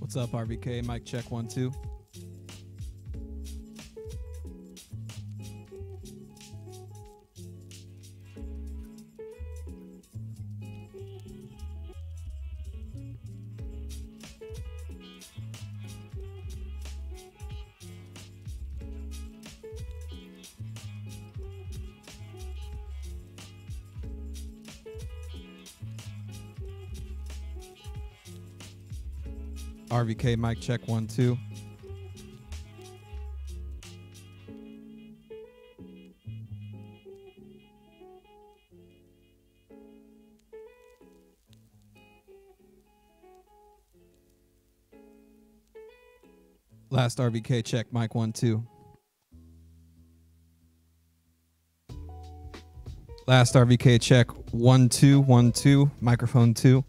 What's up, RVK? Mic check 1 2. RVK mic check 1 2. Last RVK check mic 1 2. Last RVK check 1 2 1 2 microphone 2.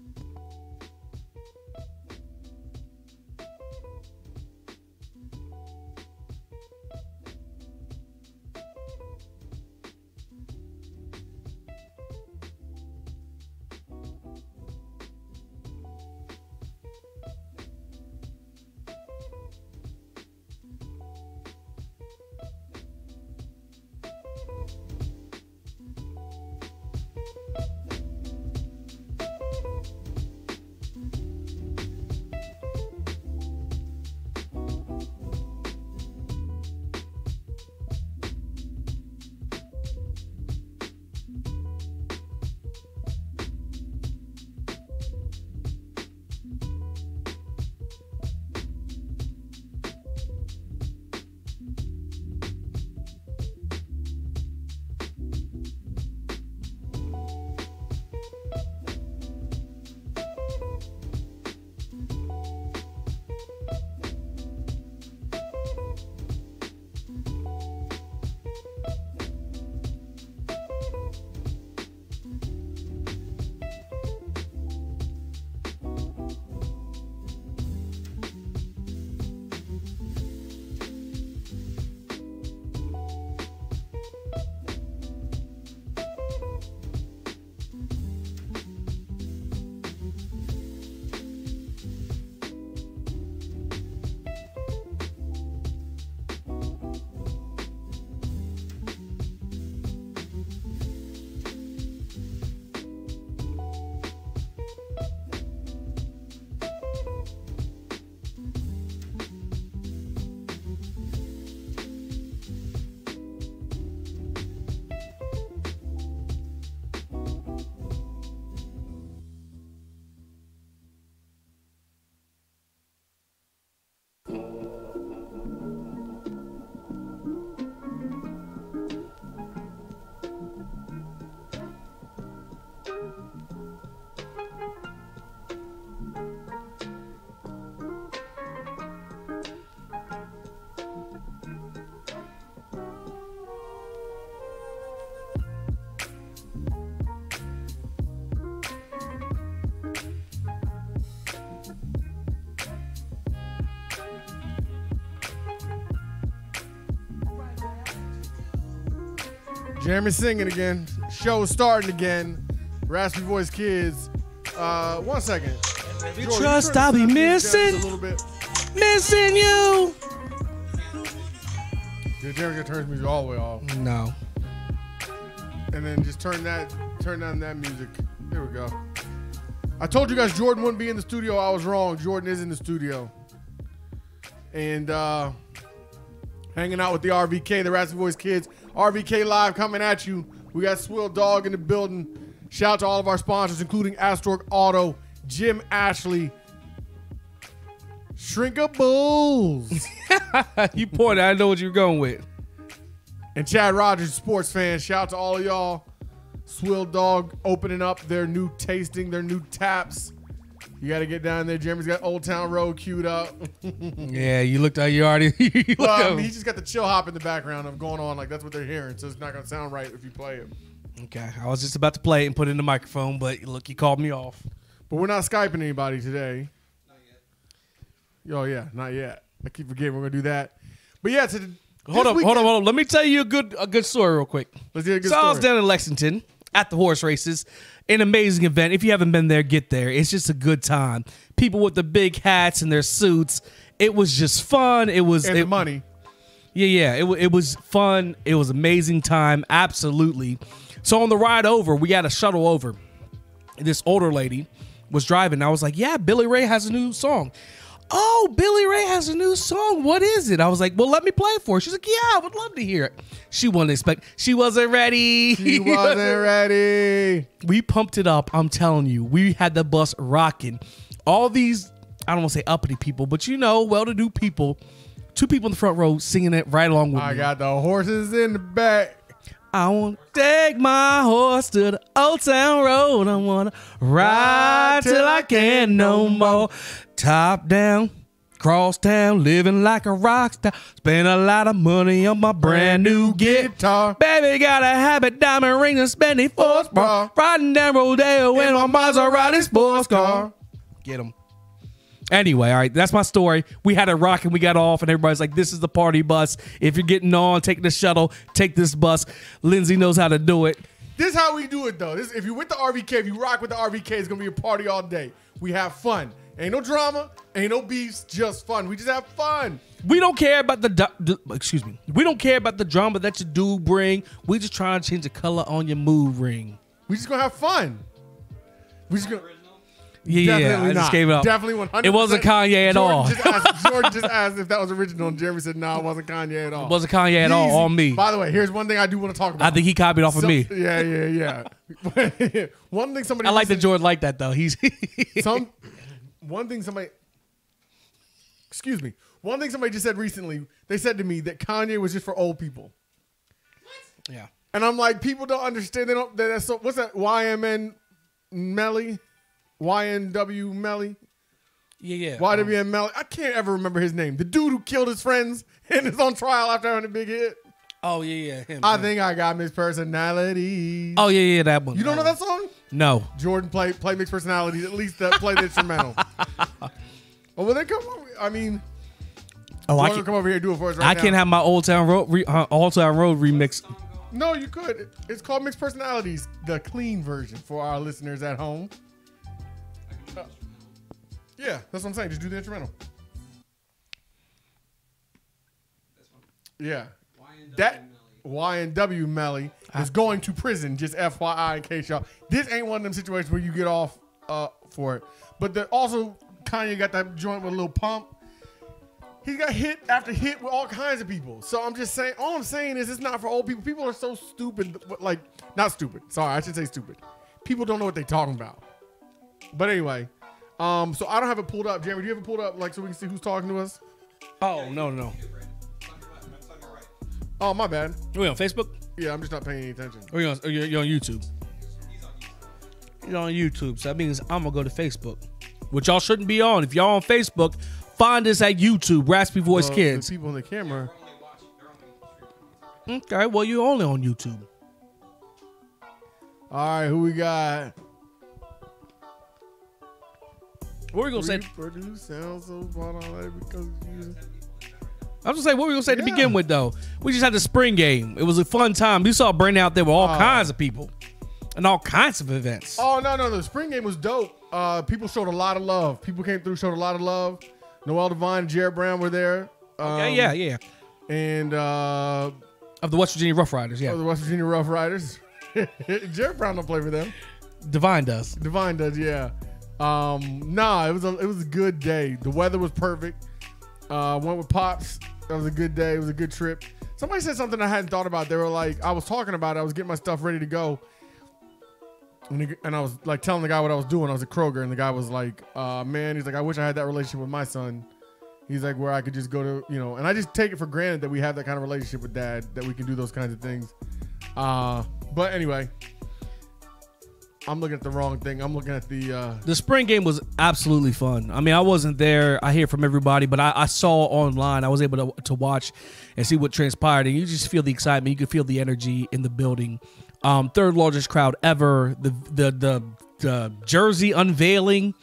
Jeremy singing again. Show starting again. Raspy Voice Kids. 1 second. You trust I'll be missing. A little bit. Missing you. Dude, Jeremy's gonna turn his music all the way off. No. And then just turn down that music. There we go. I told you guys Jordan wouldn't be in the studio. I was wrong. Jordan is in the studio. And hanging out with the RVK, the Raspy Voice Kids. RVK Live coming at you. We got Swill Dog in the building. Shout out to all of our sponsors, including Astorg Auto, Jim Ashley, Shrinkables. You pointed. I know what you're going with. And Chad Rogers, sports fan. Shout out to all of y'all. Swill Dog opening up their new tasting, their new taps. You got to get down there. Jeremy's got Old Town Road queued up. Yeah, you looked out. You already. Well, I mean, he just got the chill hop in the background of going on. Like, that's what they're hearing. So it's not going to sound right if you play it. Okay, I was just about to play it and put it in the microphone, but look, you called me off. But we're not Skyping anybody today. Not yet. Oh, yeah, not yet. I keep forgetting we're going to do that. But yeah, hold on. Let me tell you a good story real quick. Let's get a good story. story. I was down in Lexington, at the horse races. An amazing event. If you haven't been there, get there. It's just a good time. People with the big hats and their suits. It was just fun. It was the money. Yeah. It was fun. It was amazing time. Absolutely. So on the ride over, we got a shuttle over. This older lady was driving. I was like, yeah, Billy Ray has a new song. Oh, Billy Ray has a new song. What is it? I was like, well, let me play it for her. She's like, yeah, I would love to hear it. She wasn't ready. She wasn't ready. We pumped it up. I'm telling you, we had the bus rocking. All these, I don't want to say uppity people, but well-to-do people. 2 people in the front row singing it right along with me. I got the horses in the back. I want to take my horse to the Old Town Road. I want to ride till I can't no more. Top down, cross town, living like a rock star. Spend a lot of money on my brand new guitar. Baby got a habit, diamond ring, and spendy force bar. Riding down Rodeo in my Maserati sports car. Get him. Anyway, all right, that's my story. We had a rock and we got off, and everybody's like, this is the party bus. If you're getting on, take the shuttle, take this bus. Lindsay knows how to do it. This is how we do it, though. If you're with the RVK, if you rock with the RVK, it's going to be a party all day. We have fun. Ain't no drama, ain't no beefs, just fun. We just have fun. We don't care about We don't care about the drama that you do bring. We just trying to change the color on your mood ring. We just going to have fun. We just going to... Yeah, I just gave it up. Definitely 100%. It wasn't Kanye at all. Jordan just asked if that was original, and Jeremy said, no, it wasn't Kanye at all. It wasn't Kanye at all, on me. By the way, here's one thing I do want to talk about. I think he copied off of me. Yeah. One thing somebody... I like that Jordan like that, though. One thing somebody just said recently, they said to me that Kanye was just for old people. What? Yeah. And I'm like, people don't understand. They don't. That's so, what's that? YMN Melly? YNW Melly? Yeah. YWN Melly? I can't ever remember his name. The dude who killed his friends and is on trial after having a big hit. Oh, yeah. Him. I think I got mixed personalities. Oh, yeah, that one. You don't know that song? No. Jordan play mixed personalities. At least play the instrumental. Oh, well, they come over. I mean, I can come over here and do it for us right now. I can't have my Old Town Road remix. No, you could. It's called Mixed Personalities, the clean version for our listeners at home. Yeah, that's what I'm saying. Just do the instrumental. Yeah. That YNW Melly is going to prison, just FYI, in case y'all. This ain't one of them situations where you get off for it. But also, Kanye got that joint with a little pump. He got hit after hit with all kinds of people. So I'm just saying, all I'm saying is it's not for old people. People are so stupid. Like, not stupid. Sorry, I should say stupid. People don't know what they're talking about. But anyway, so I don't have it pulled up. Jeremy, do you have it pulled up, like, so we can see who's talking to us? Oh, no. Oh, my bad. Are we on Facebook? Yeah, I'm just not paying any attention. Or you're on YouTube? You're on YouTube, so that means I'm going to go to Facebook, which y'all shouldn't be on. If y'all on Facebook, find us at YouTube, Raspy Voice Kids. The people on the camera. Okay, well, you're only on YouTube. All right, who we got? What are we going to say? Sound so because you... I was going to say, what were we going to say to begin with, though? We just had the spring game. It was a fun time. You saw Brandon out there with all kinds of people and all kinds of events. Oh, no. The spring game was dope. People showed a lot of love. People came through, showed a lot of love. Noel Devine and Jared Brown were there. Okay, yeah. And of the West Virginia Rough Riders, yeah. Of the West Virginia Rough Riders. Jared Brown don't play for them. Devine does. Devine does, yeah. It was a good day. The weather was perfect. Went with Pops. That was a good day. It was a good trip. Somebody said something I hadn't thought about. They were like, I was talking about it. I was getting my stuff ready to go. And I was like telling the guy what I was doing. I was at Kroger, and the guy was like, man, he's like, I wish I had that relationship with my son. He's like, where I could just go to, and I just take it for granted that we have that kind of relationship with Dad, that we can do those kinds of things. But anyway, I'm looking at the wrong thing. I'm looking at the spring game was absolutely fun. I mean, I wasn't there. I hear from everybody, but I saw online. I was able to watch and see what transpired, and you just feel the excitement. You could feel the energy in the building. Third largest crowd ever. The jersey unveiling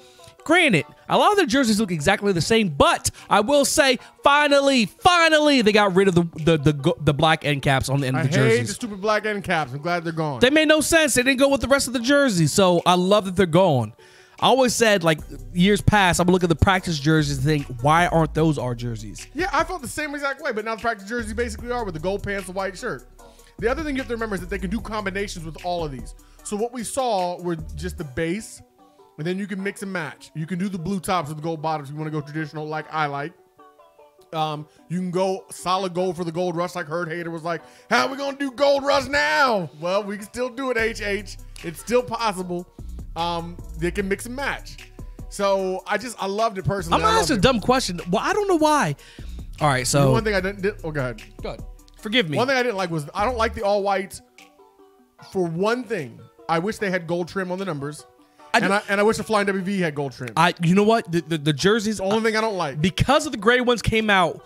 Granted, a lot of their jerseys look exactly the same, but I will say, finally, they got rid of the black end caps on the end of the jerseys. I hate the stupid black end caps. I'm glad they're gone. They made no sense. They didn't go with the rest of the jersey, so I love that they're gone. I always said, like, years past, I'm going to look at the practice jerseys and think, why aren't those our jerseys? Yeah, I felt the same exact way, but now the practice jerseys basically are with the gold pants, the white shirt. The other thing you have to remember is that they can do combinations with all of these. So what we saw were just the base, and then you can mix and match. You can do the blue tops with the gold bottoms if you want to go traditional like I like. You can go solid gold for the gold rush like Herd Hater was like, how are we going to do gold rush now? Well, we can still do it, HH. It's still possible. They can mix and match. So I loved it personally. I'm going to ask a dumb question. Well, I don't know why. All right, so. One thing I didn't, oh, go ahead. Go ahead. Forgive me. One thing I didn't like was I don't like the all whites. For one thing, I wish they had gold trim on the numbers. And I wish the Flying WV had gold trim. You know what? The jerseys. The only thing I don't like. Because of the gray ones came out,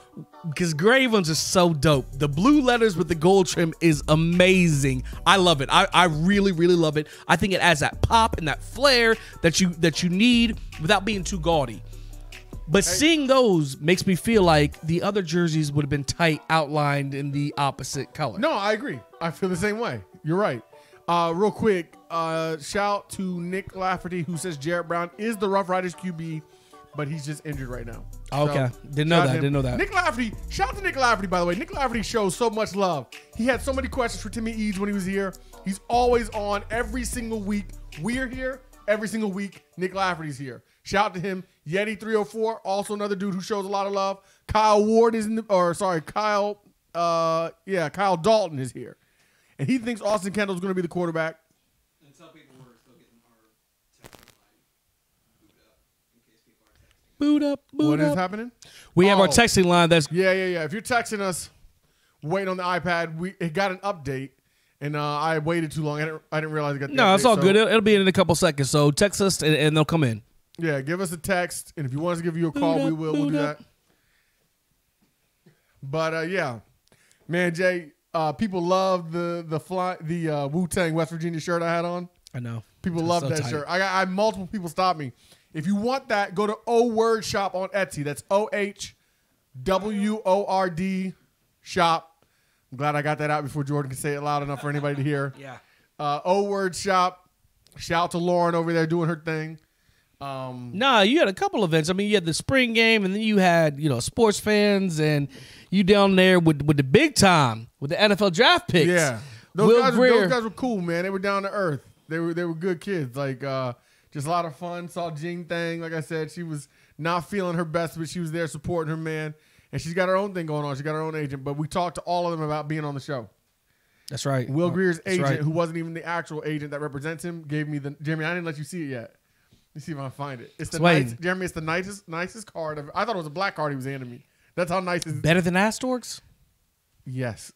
because gray ones are so dope. The blue letters with the gold trim is amazing. I love it. I really, really love it. I think it adds that pop and that flair that you need without being too gaudy. But seeing those makes me feel like the other jerseys would have been tight, outlined in the opposite color. No, I agree. I feel the same way. You're right. Real quick, shout to Nick Lafferty, who says Jarrett Brown is the Rough Riders QB, but he's just injured right now. Okay. So, Didn't know that. Nick Lafferty, shout out to Nick Lafferty, by the way. Nick Lafferty shows so much love. He had so many questions for Timmy Eads when he was here. He's always on every single week. We're here every single week. Nick Lafferty's here. Shout out to him. Yeti304, also another dude who shows a lot of love. Kyle Ward is in the, or sorry, Kyle Dalton is here. And he thinks Austin Kendall is going to be the quarterback. And tell people we're still getting our texting line booted up in case people are texting. Boot up. What is happening? We have our texting line. That's yeah. If you're texting us, waiting on the iPad, it got an update, and I waited too long. I didn't realize it got the update. It's all good. It'll be in a couple seconds. So text us and they'll come in. Yeah, give us a text, and if you want us to give you a call, we will. We'll do that. But yeah, man, Jay. People love the Wu-Tang West Virginia shirt I had on. I know. People love that shirt. I had multiple people stop me. If you want that, go to O Word Shop on Etsy. That's OHWORD Shop. I'm glad I got that out before Jordan could say it loud enough for anybody to hear. Yeah. O Word Shop. Shout out to Lauren over there doing her thing. Nah, you had a couple events. I mean, you had the spring game, and then you had, sports fans, and you down there with the big time, with the NFL draft picks. Yeah. Those guys were cool, man. They were down to earth. They were good kids. Like, just a lot of fun. Saw Jean thing. Like I said, she was not feeling her best, but she was there supporting her man. And she's got her own thing going on. She got her own agent. But we talked to all of them about being on the show. That's right. Will Greer's agent, who wasn't even the actual agent that represents him, gave me Jeremy, I didn't let you see it yet. Let me see if I can find it. It's Jeremy, it's the nicest card. I thought it was a black card he was handing me. That's how nice it is. Better than Astorg's? Yes.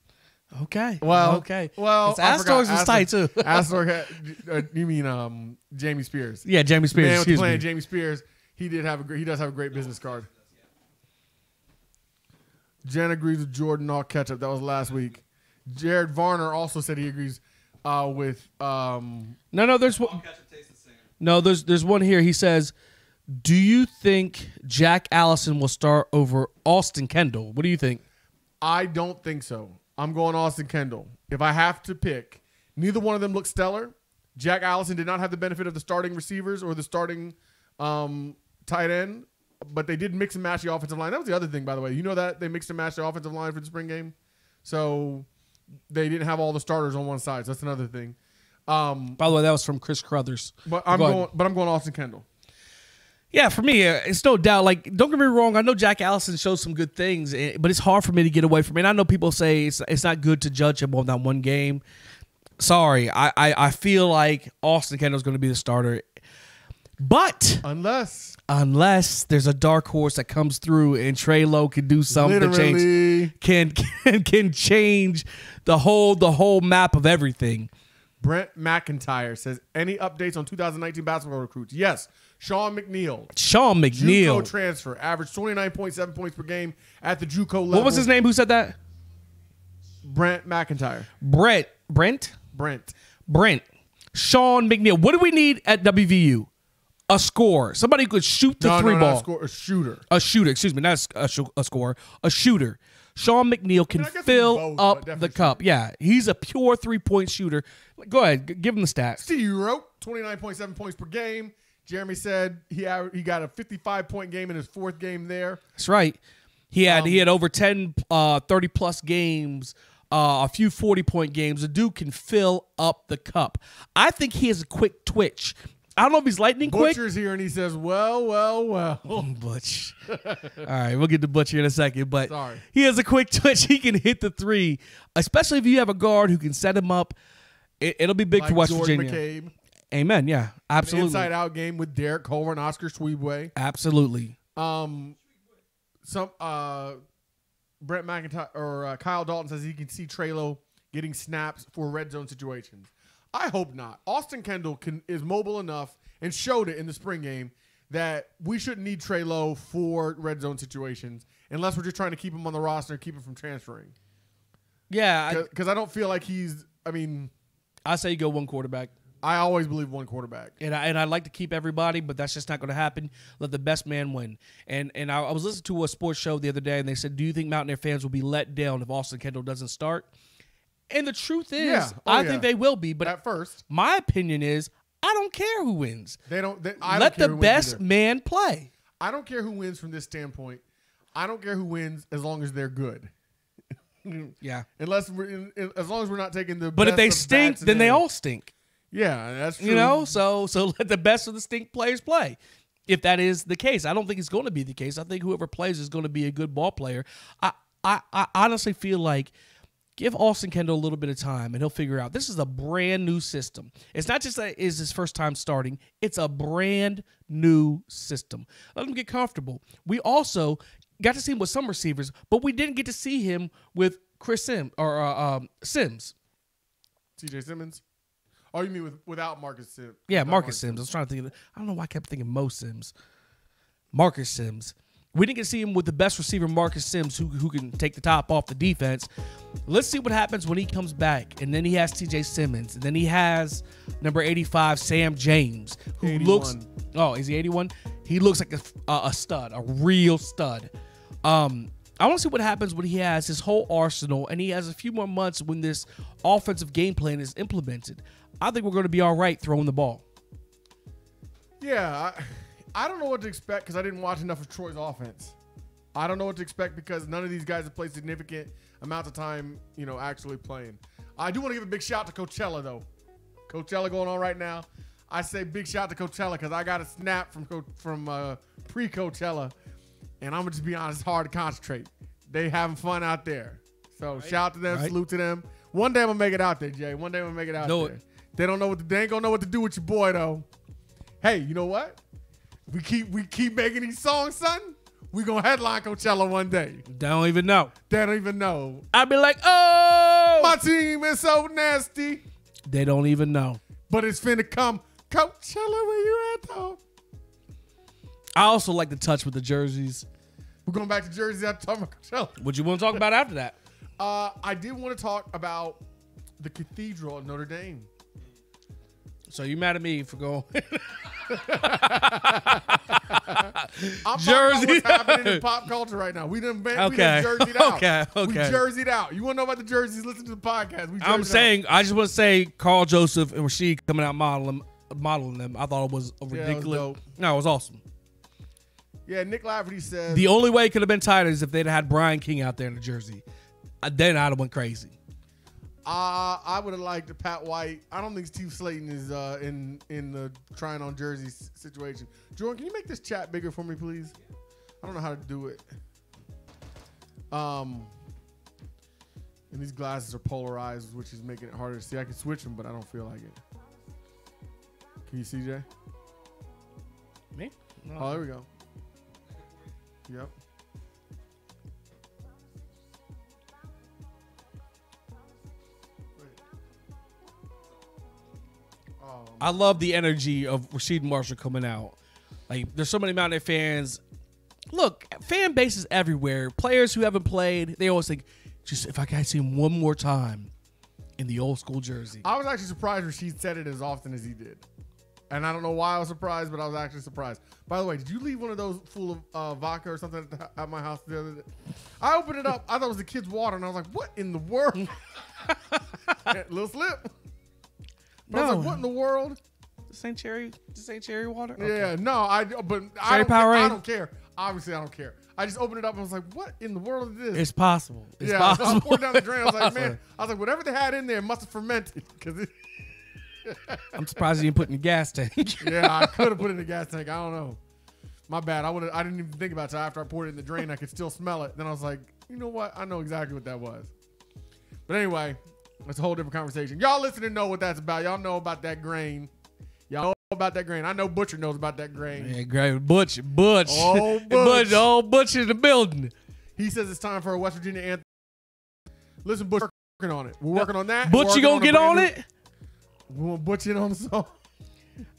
Okay. Well, okay. Well, Astorg's was tight too. Astorg had, you mean Jamie Spears? Yeah, Jamie Spears. Man Excuse playing me. Jamie Spears. He does have a great business card. Jen agrees with Jordan all catch up. That was last week. Jared Varner also said he agrees with. No, there's one. No, there's one here. He says, "Do you think Jack Allison will start over Austin Kendall? What do you think?" I don't think so. I'm going Austin Kendall. If I have to pick, neither one of them looks stellar. Jack Allison did not have the benefit of the starting receivers or the starting tight end, but they did mix and match the offensive line. That was the other thing, by the way. You know that they mixed and matched the offensive line for the spring game, so they didn't have all the starters on one side. So that's another thing. By the way, that was from Chris Crothers. But I'm going Austin Kendall. Yeah, for me, it's no doubt. Like, don't get me wrong. I know Jack Allison shows some good things, but it's hard for me to get away from it. And I know people say it's not good to judge him on that one game. Sorry, I feel like Austin Kendall's going to be the starter, but unless there's a dark horse that comes through and Trey Lowe can do something to change, can change the whole map of everything. Brent McIntyre says, any updates on 2019 basketball recruits? Yes. Sean McNeil. JUCO transfer. Averaged 29.7 points per game at the JUCO level. What was his name? Who said that? Brent McIntyre. Brent. Sean McNeil. What do we need at WVU? A scorer. Somebody who could shoot the three ball. Not a scorer, a shooter. A shooter. Excuse me. Not a scorer. A shooter. Sean McNeil can fill both, up the cup. shooter. Yeah, he's a pure 3-point shooter. Go ahead. Give him the stats. Zero. 29.7 points per game. Jeremy said he got a 55-point game in his 4th game there. That's right. He had over 10 30-plus games, a few 40-point games. The dude can fill up the cup. I think he has a quick twitch. I don't know if he's lightning quick. Butcher's here, and he says, well. Butch. All right, we'll get to Butcher in a second. But Sorry. He has a quick twitch. He can hit the three, especially if you have a guard who can set him up. It'll be big Like for West Jordan Virginia. McCabe. Amen. Yeah, absolutely. Inside-out game with Derek Culver and Oscar Schwebwe. Absolutely. Brent McIntyre or Kyle Dalton says he can see Trelo getting snaps for red zone situations. I hope not. Austin Kendall is mobile enough and showed it in the spring game that we shouldn't need Trelo for red zone situations unless we're just trying to keep him on the roster and keep him from transferring. Yeah, because I don't feel like he's. I mean, I say you go one quarterback. I always believe one quarterback. And I'd like to keep everybody, but that's just not going to happen. Let the best man win. And I was listening to a sports show the other day, and they said, do you think Mountaineer fans will be let down if Austin Kendall doesn't start? And the truth is, I think they will be. But at first, my opinion is, I don't care who wins. I don't let care the who best wins man play. I don't care who wins from this standpoint. I don't care who wins as long as they're good. Yeah. As long as we're not taking the. But best if they of stink, bats then they and all stink. Yeah, that's true. You know, so let the best of the stink players play. If that is the case, I don't think it's going to be the case. I think whoever plays is going to be a good ball player. I honestly feel like give Austin Kendall a little bit of time, and he'll figure out this is a brand new system. It's not just that it's his first time starting; it's a brand new system. Let him get comfortable. We also got to see him with some receivers, but we didn't get to see him with Chris Sims. TJ Simmons. Oh, you mean without Marcus Sims? Yeah, Marcus Sims. I was trying to think of I don't know why I kept thinking Mo Sims. Marcus Sims. We didn't get to see him with the best receiver, Marcus Sims, who can take the top off the defense. Let's see what happens when he comes back. And then he has TJ Simmons. And then he has number 85, Sam James, who 81. looks. Oh, is he 81? He looks like a stud, a real stud. I want to see what happens when he has his whole arsenal and he has a few more months when this offensive game plan is implemented. I think we're going to be all right throwing the ball. Yeah, I don't know what to expect because I didn't watch enough of Troy's offense. I don't know what to expect because none of these guys have played significant amounts of time, actually playing. I do want to give a big shout to Coachella, though. Coachella going on right now. I say big shout to Coachella because I got a snap from pre-Coachella, and I'm going to just be honest, it's hard to concentrate. They having fun out there. So shout out to them, salute to them. One day I'm going to make it out there, Jay. One day I'm going to make it out there. They ain't gonna know what to do with your boy though. Hey, you know what? We keep making these songs, son. We gonna headline Coachella one day. They don't even know. They don't even know. I'd be like, oh, my team is so nasty. They don't even know. But it's finna come. Coachella, where you at though? I also like the touch with the jerseys. We're going back to jerseys after talking about Coachella. What you want to talk about after that? I did want to talk about the Cathedral of Notre Dame. So you mad at me for going? I'm Jersey. What's happening in pop culture right now? We done jerseyed out. Okay. We jerseyed out. You want to know about the jerseys? Listen to the podcast. I just want to say Carl Joseph and Rasheed coming out modeling them. I thought it was ridiculous. It was awesome. Yeah, Nick Lafferty says the only way it could have been tighter is if they'd had Brian King out there in the jersey. Then I'd have went crazy. I would have liked Pat White. I don't think Steve Slayton is in the trying on jerseys situation. Jordan, can you make this chat bigger for me, please? I don't know how to do it. And these glasses are polarized, which is making it harder to see. I can switch them, but I don't feel like it. Can you see, Jay? Me? No. Oh, there we go. Yep. I love the energy of Rasheed Marshall coming out. Like, there's so many Mountaineer fans. Look, fan bases everywhere. Players who haven't played, they always think, just if I can see him one more time in the old school jersey. I was actually surprised Rasheed said it as often as he did. And I don't know why I was surprised, but I was actually surprised. By the way, did you leave one of those full of vodka or something at my house the other day? I opened it up. I thought it was the kids' water, and I was like, what in the world? Little slip. But I was like, what in the world? This ain't cherry water? Yeah, no, I don't care. Obviously, I don't care. I just opened it up and was like, what in the world is this? It's possible. It's So possible. I poured down the drain. I was like, man, whatever they had in there must have fermented. I'm surprised you didn't put it in the gas tank. Yeah, I could have put it in the gas tank. I don't know. My bad. I didn't even think about it. After I poured it in the drain, I could still smell it. Then I was like, you know what? I know exactly what that was. But anyway, that's a whole different conversation. Y'all listening know what that's about. Y'all know about that grain. Y'all know about that grain. I know Butcher knows about that grain. Yeah, great. Butch. Oh, Butch. Old Butch in the building. He says it's time for a West Virginia anthem. Listen, Butch, we're working on it. We're working on that. Butch, you gonna get on it? We want Butch in on the song.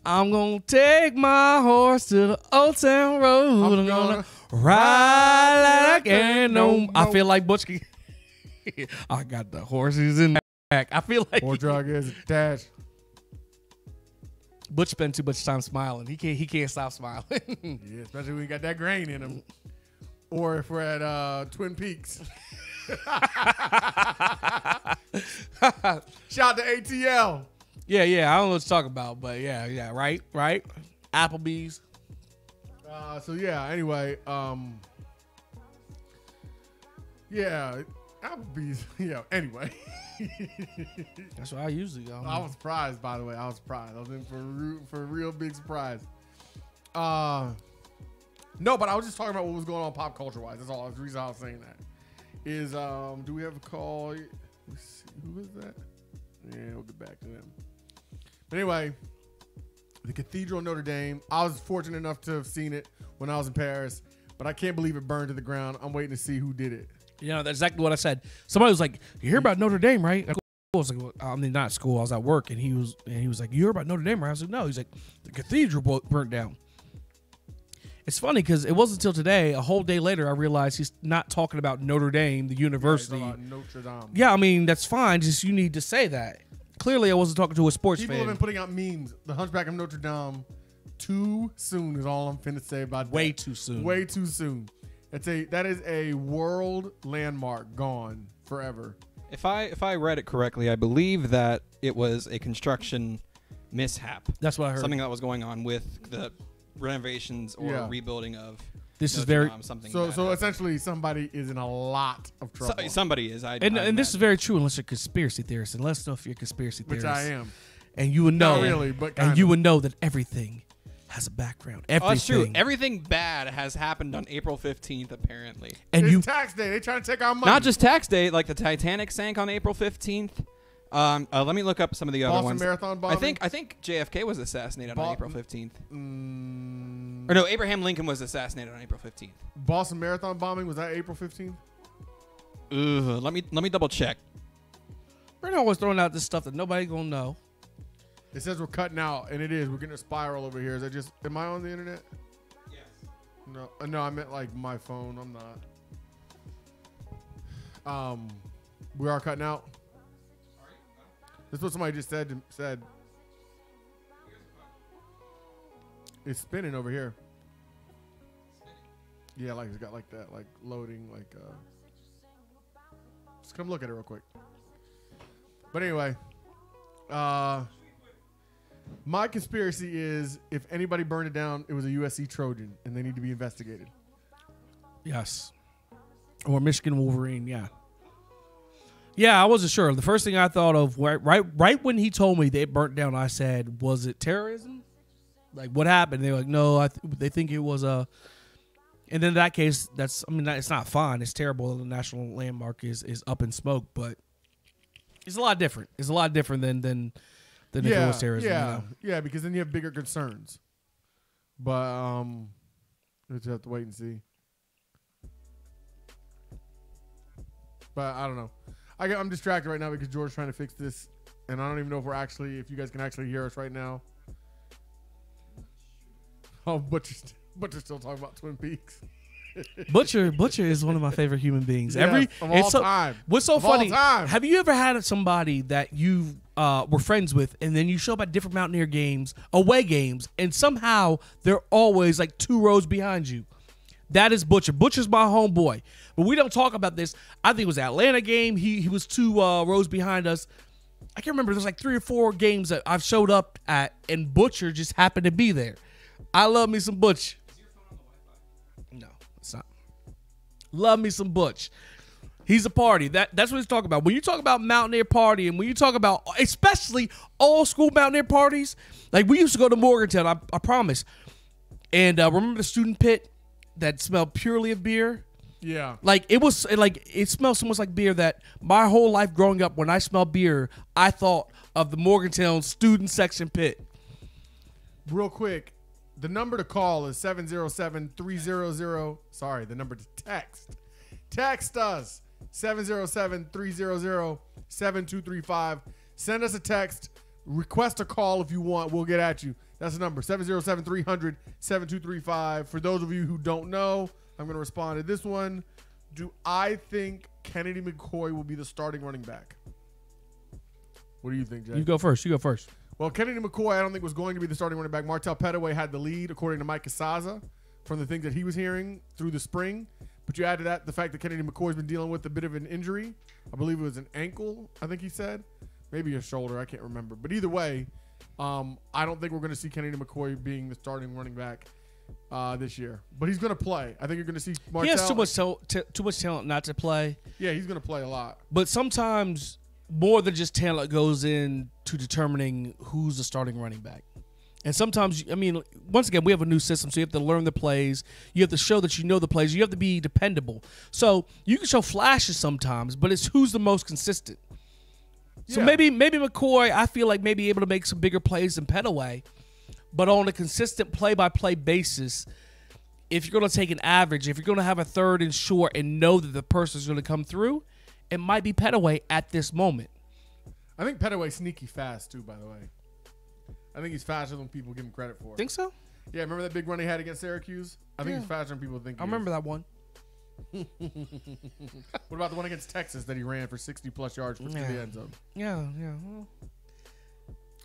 I'm gonna take my horse to the Old Town Road. I'm gonna ride like ain't no. I feel like Butch. I got the horses in the back. I feel like Poor drug is attached. Butch spent too much time smiling. He can't stop smiling. Yeah, especially when you got that grain in him. Or if we're at Twin Peaks. Shout out to ATL. Yeah. I don't know what to talk about, but yeah. Right. Applebee's. So yeah. Anyway. Yeah. Applebee's. Yeah. Anyway. That's what I usually go. I was surprised, by the way. I was surprised. I was in for a real big surprise. No, but I was just talking about what was going on pop culture wise. That's all. That's the reason I was saying that. Is do we have a call? Let's see. Who is that? Yeah, we'll get back to them. But anyway, the Cathedral of Notre Dame. I was fortunate enough to have seen it when I was in Paris, but I can't believe it burned to the ground. I'm waiting to see who did it. Yeah, that's exactly what I said. Somebody was like, "You hear about Notre Dame, right?" I was like, well, I mean, not at school. I was at work, and he was like, "You heard about Notre Dame, right?" I was like, "No." He's like, "The cathedral burnt down." It's funny because it wasn't until today, a whole day later, I realized he's not talking about Notre Dame, the university. Yeah, Notre Dame. Yeah, I mean, that's fine. Just you need to say that. Clearly, I wasn't talking to a sports People fan. have been putting out memes. The Hunchback of Notre Dame. Too soon is all I'm finna say about that. Way too soon. Way too soon. That is a world landmark gone forever. If I read it correctly, I believe that it was a construction mishap. That's what I heard. Something that was going on with the renovations or rebuilding of. This is Notre very Dame, something. So essentially, somebody is in a lot of trouble. Somebody is. And this is very true unless you're a conspiracy theorist. And let us know if you're a conspiracy theorist. Which I am. And you would know. Not really, but and you would know that everything has a background. Everything. Oh, that's true. Everything bad has happened on April 15th, apparently. And it's tax day. They trying to take our money. Not just tax day, like the Titanic sank on April 15th. Let me look up some of the other Boston ones. Marathon bombing. I think JFK was assassinated on April 15th. Mm, Or no, Abraham Lincoln was assassinated on April 15th. Boston Marathon bombing, was that April 15th? Let me double check. We're always throwing out this stuff that nobody gonna know. It says we're cutting out, and it is. We're getting a spiral over here. Is that just? Am I on the internet? Yes. No. I meant like my phone. I'm not. We are cutting out. That's what somebody just said. It's spinning over here. Yeah, like it's got like that, like loading, like. Just come look at it real quick. But anyway, my conspiracy is if anybody burned it down, it was a USC Trojan, and they need to be investigated. Yes. Or Michigan Wolverine, yeah. Yeah, I wasn't sure. The first thing I thought of, right when he told me they burnt down, I said, was it terrorism? Like, what happened? They were like, no, they think it was a... And then in that case, it's not fine. It's terrible that the national landmark is up in smoke, but it's a lot different. It's a lot different than if it was terrorism. Yeah, you know? yeah, because then you have bigger concerns. But we just have to wait and see. But I don't know. I'm distracted right now because George's trying to fix this, and I don't even know if you guys can actually hear us right now. Oh, Butcher's still talking about Twin Peaks. Butcher is one of my favorite human beings. Yes, of all time. What's so Of all funny? time. Have you ever had somebody that you were friends with, and then you show up at different Mountaineer games, away games, and somehow they're always like 2 rows behind you? That is Butcher. Butcher's my homeboy. But we don't talk about this. I think it was the Atlanta game. He was 2 rows behind us. I can't remember. There's like 3 or 4 games that I've showed up at, and Butcher just happened to be there. I love me some Butch. Is your phone on the Wi-Fi? No, it's not. Love me some Butch. He's a party. That's what he's talking about. When you talk about Mountaineer party, and when you talk about especially old school Mountaineer parties, like we used to go to Morgantown, I promise. And remember the student pit that smelled purely of beer? Yeah. Like it smelled so much like beer that my whole life growing up, when I smelled beer, I thought of the Morgantown student section pit. Real quick, the number to call is 707-300. Sorry, the number to text. Text us 707-300-7235. Send us a text. Request a call if you want. We'll get at you. That's the number, 707-300-7235. For those of you who don't know, I'm going to respond to this one. Do I think Kennedy McCoy will be the starting running back? What do you think, Jay? You go first. Well, Kennedy McCoy, I don't think was going to be the starting running back. Martell Pettaway had the lead, according to Mike Casaza, from the things that he was hearing through the spring. But you add to that the fact that Kennedy McCoy's been dealing with a bit of an injury. I believe it was an ankle, I think he said. Maybe a shoulder, I can't remember. But either way, I don't think we're going to see Kennedy McCoy being the starting running back this year. But he's going to play. I think you're going to see Martell. He has too much talent not to play. Yeah, he's going to play a lot. But sometimes more than just talent goes into determining who's the starting running back. And sometimes, I mean, once again, we have a new system, so you have to learn the plays. You have to show that you know the plays. You have to be dependable. So you can show flashes sometimes, but it's who's the most consistent. So Yeah. maybe McCoy, I feel like maybe able to make some bigger plays than Pettaway, but on a consistent play-by-play basis, if you're going to take an average, if you're going to have a third and short and know that the person's going to come through, it might be Pettaway at this moment. I think Pettaway's sneaky fast, too, by the way. I think he's faster than people give him credit for. Think so? Yeah, remember that big run he had against Syracuse? I think he's faster than people think I remember that one. What about the one against Texas that he ran for 60-plus yards to the end zone? Yeah. Well,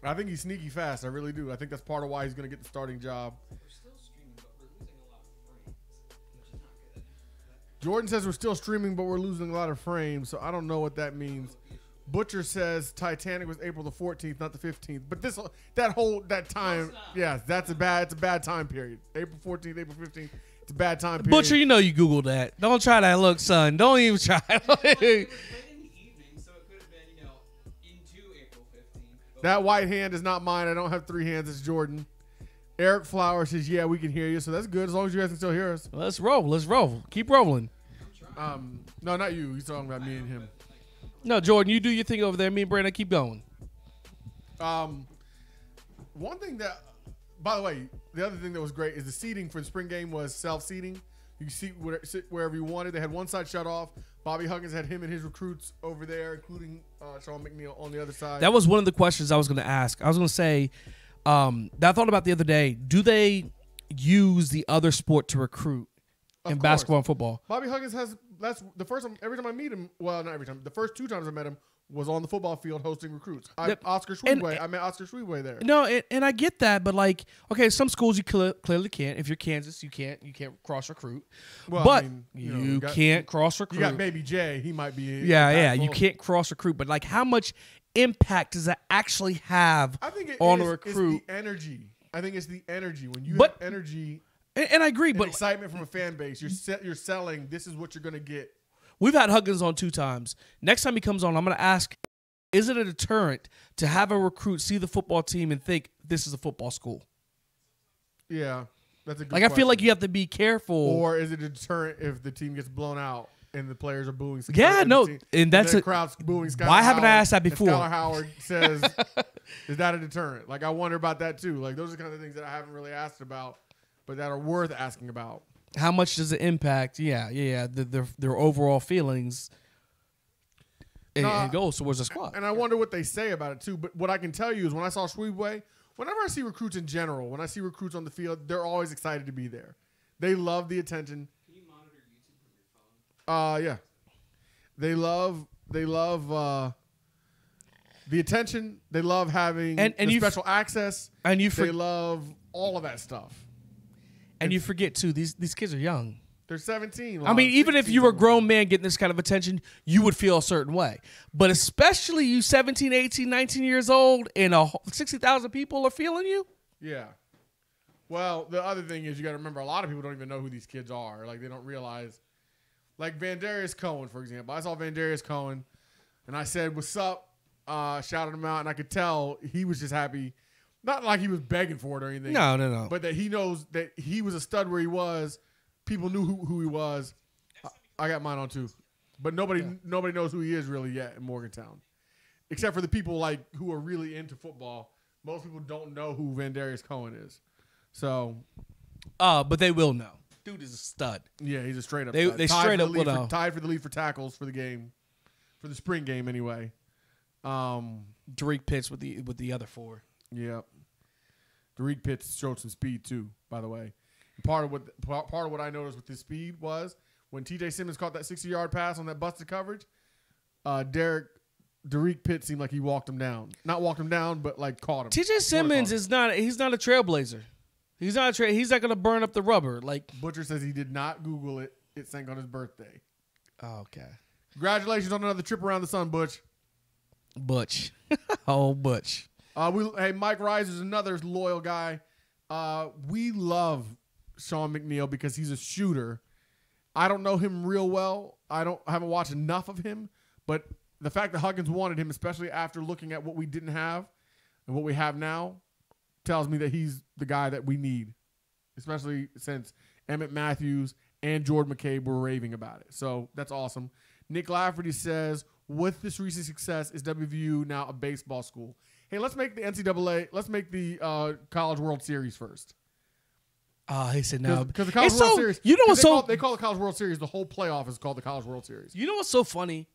I think he's sneaky fast. I really do. I think that's part of why he's going to get the starting job. We're still streaming, but we're losing a lot of frames, which is not good. Jordan says we're still streaming, but we're losing a lot of frames, so I don't know what that means. Butcher says Titanic was April the 14th, not the 15th. But that time, yeah, it's a bad time period. April 14th, April 15th, it's a bad time period. Butcher, you know you Googled that. Don't try that look, son. Don't even try. It was late in the evening, so it could have been, into April 15th. That white hand is not mine. I don't have 3 hands. It's Jordan. Eric Flower says, yeah, we can hear you. So that's good as long as you guys can still hear us. Let's roll. Keep rolling. No, not you. He's talking about me and him. No, Jordan, you do your thing over there. Me and Brandon keep going. One thing that, by the way, the other thing that was great is the seating for the spring game was self-seating. You can sit wherever you wanted. They had one side shut off. Bobby Huggins had him and his recruits over there, including Sean McNeil on the other side. That was one of the questions I was going to ask. I was going to say, that I thought about the other day. Do they use the other sport to recruit in basketball and football? Bobby Huggins that's the first time, every time I meet him, well, not every time, the first 2 times I met him was on the football field hosting recruits. I met Oscar Schwebway there. No, and I get that, but like, okay, some schools you clearly can't. If you're Kansas, you can't cross recruit. Well, but I mean, you can't cross recruit. You got Baby J. He might be. Yeah. You can't cross recruit, but like, how much impact does that actually have on a recruit? It's the energy. I think it's the energy. When you But- have energy And I agree, and but excitement from a fan base, you're selling. This is what you're gonna get. we've had Huggins on 2 times. Next time he comes on, I'm going to ask, is it a deterrent to have a recruit see the football team and think this is a football school? Yeah, that's a good. Like, I feel like question. you have to be careful. Or is it a deterrent if the team gets blown out and the players are booing? Yeah, no, and that's the a- crowd's booing. Skylar Why haven't I Howard, asked that and before? Skylar Howard says, "Is that a deterrent?" Like, I wonder about that too. Like, those are the kind of things that I haven't really asked about, but that are worth asking about. How much does it impact? Yeah, their overall feelings and goals towards the squad. And I wonder what they say about it too. But what I can tell you is when I saw Schwebway, whenever I see recruits in general, when I see recruits on the field, they're always excited to be there. They love the attention. Can you monitor Yeah. They love the attention. They love having the special access. And they love all of that stuff. And you forget too, these kids are young. They're 17. I mean, even if you were a grown man getting this kind of attention, you would feel a certain way. But especially you 17, 18, 19 years old and 60,000 people are feeling you. Yeah. Well, the other thing is you got to remember a lot of people don't even know who these kids are. Like, they don't realize. Like Vandarius Cohen, for example. I saw Vandarius Cohen, and I said, "What's up?" Shouted him out, and I could tell he was just happy. Not like he was begging for it or anything. No. But that he knows that he was a stud where he was. People knew who he was. I got mine on too, but nobody knows who he is really yet in Morgantown, except for the people like who are really into football. Most people don't know who Vandarius Cohen is, so. But they will know. Dude is a stud. Yeah, he's a straight up. They straight up will know. Tied for the lead for tackles for the game, for the spring game anyway. Derek Pitts with the other four. Yep. Derek Pitts showed some speed too, by the way. Part of what I noticed with his speed was when T.J. Simmons caught that 60-yard pass on that busted coverage. Derek Pitts seemed like he walked him down. Not walked him down, but like caught him. T.J. Simmons is not. He's not a trailblazer. He's not he's not going to burn up the rubber. Like Butcher says he did not Google it. It sank on his birthday. Oh, okay. Congratulations on another trip around the sun, Butch. Butch. Oh, Butch. Hey, Mike Rise is another loyal guy. We love Sean McNeil because he's a shooter. I don't know him real well. I haven't watched enough of him, but the fact that Huggins wanted him, especially after looking at what we didn't have and what we have now, tells me that he's the guy that we need, especially since Emmett Matthews and Jordan McCabe were raving about it. So that's awesome. Nick Lafferty says, with this recent success, is WVU now a baseball school? Hey, let's make the NCAA, let's make the College World Series first. He said no. Because the College World Series, you know what's they call the College World Series, the whole playoff is called the College World Series. You know what's so funny?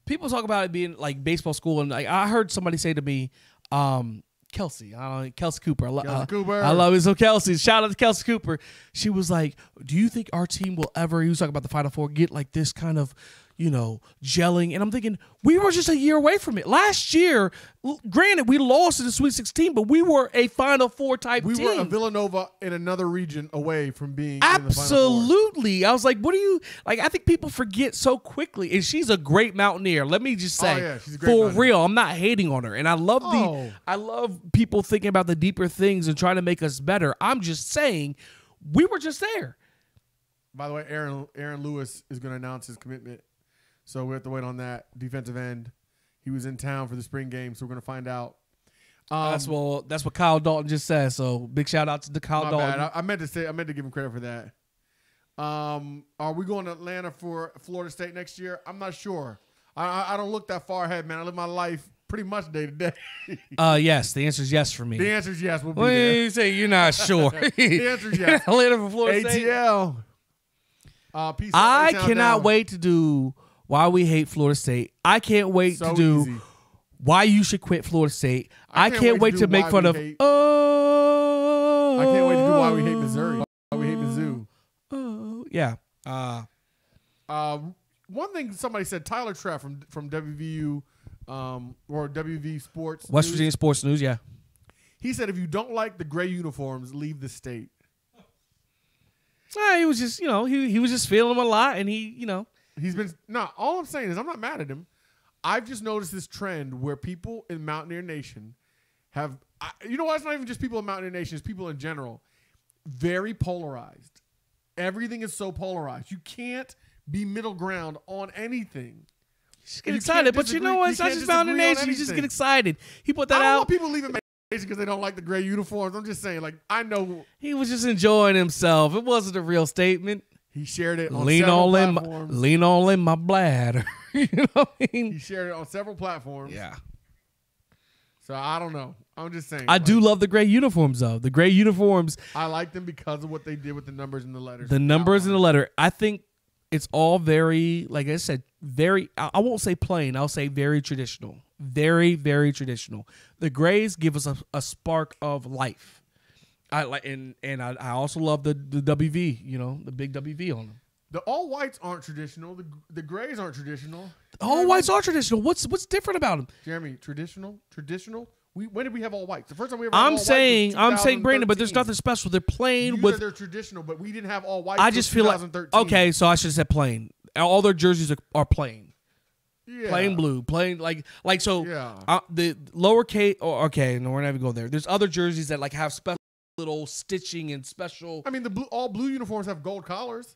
People talk about it being like baseball school, and like I heard somebody say to me, Kelsey Cooper. I love it. So Kelsey, shout out to Kelsey Cooper. She was like, do you think our team will ever, he was talking about the Final Four, get like this kind of, gelling? And I'm thinking, we were just a year away from it. Last year, granted, we lost in the Sweet 16, but we were a Final Four type team. We were a Villanova in another region away from being absolutely. In the Final Four. I was like, what do you, like, I think people forget so quickly. And she's a great mountaineer. Let me just say, she's a great for mountaineer. real, I'm not hating on her. And I love I love people thinking about the deeper things and trying to make us better. I'm just saying, we were just there. By the way, Aaron Lewis is going to announce his commitment. So we have to wait on that. Defensive end. He was in town for the spring game, so we're going to find out. That's what Kyle Dalton just said. So big shout out to Kyle Dalton. Bad. I meant to give him credit for that. Are we going to Atlanta for Florida State next year? I'm not sure. I don't look that far ahead, man. I live my life pretty much day to day. Yes. The answer is yes for me. The answer is yes. We'll be When there. you say you're not sure. The answer is yes. Atlanta for Florida State. ATL. Peace out, I down, cannot down. wait to do Why We Hate Florida State. I can't wait So to do easy. Why You Should Quit Florida State. I can't wait to do make Why fun We of. Hate- Oh, I can't wait to do Why We Hate Missouri. Why We Hate Mizzou. Oh, yeah. One thing somebody said, Tyler Treff from WVU or WV Sports West News, Virginia Sports News. Yeah. he said if you don't like the gray uniforms, leave the state. He was just, he was just feeling them a lot, and He's been all I'm saying is I'm not mad at him. I've just noticed this trend where people in Mountaineer Nation have you know what, it's not even just people in Mountaineer Nation, it's people in general. Very polarized. Everything is so polarized. You can't be middle ground on anything. just get excited. But you know what? It's not just Mountaineer Nation. You just get excited. He put that I don't out. want people leaving Nation because they don't like the gray uniforms. I'm just saying, like, I know He was just enjoying himself. It wasn't a real statement. he shared it on Lean several all in, platforms. lean all in my bladder. You know what I mean? He shared it on several platforms. Yeah. So I don't know. I'm just saying. I do love the gray uniforms, though. The gray uniforms, I like them because of what they did with the numbers and the letters. the numbers in the letter. I think it's all very, like I said, very, I won't say plain. I'll say very traditional. Very, very traditional. The grays give us a spark of life. I like, and I also love the WV, the big WV on them. The all whites aren't traditional. The grays aren't traditional. All whites are traditional. What's different about them? Jeremy, traditional. When did we have all whites? The first time we ever. I'm had all saying, whites was Brandon, but there's 2013. nothing special. They're plain You with. said they're traditional, but we didn't have all whites. I just feel like 2013. okay, so I should have said plain. All their jerseys are plain. Yeah. Plain blue, plain like so. Yeah. The lowercase. Oh, okay, no, we're not even going there. There's other jerseys that like have special little stitching and special. I mean, all blue uniforms have gold collars.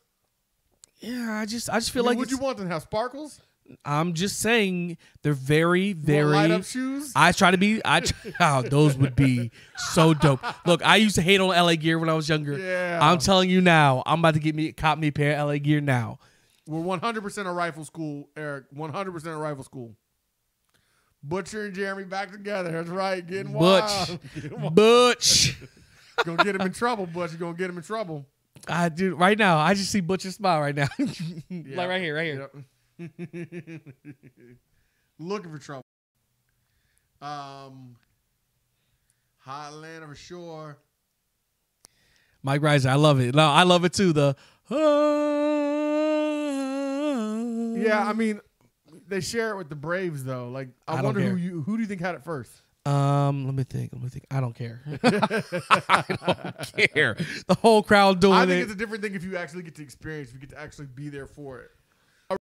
Yeah, I just feel I mean, like would you want them to have sparkles? I'm just saying they're very, very light up shoes. Oh, those would be so dope. Look, I used to hate on LA gear when I was younger. Yeah. I'm telling you now, I'm about to cop me a pair of LA gear now. We're 100% a rifle school, Eric. 100% a rifle school. Butcher and Jeremy back together. That's right. Getting wild. Butch. Gonna get him in trouble, Butch. You're gonna get him in trouble. I do right now. I just see Butch's smile right now. Yeah. Like right here. Yep. Looking for trouble. Highlander for sure. Mike Riser, I love it. No, I love it too. Yeah, I mean, they share it with the Braves though. Like, I wonder care. who do you think had it first? Let me think. I don't care. I don't care. The whole crowd doing I think it. it's a different thing if you actually get to experience, if you get to actually be there for it.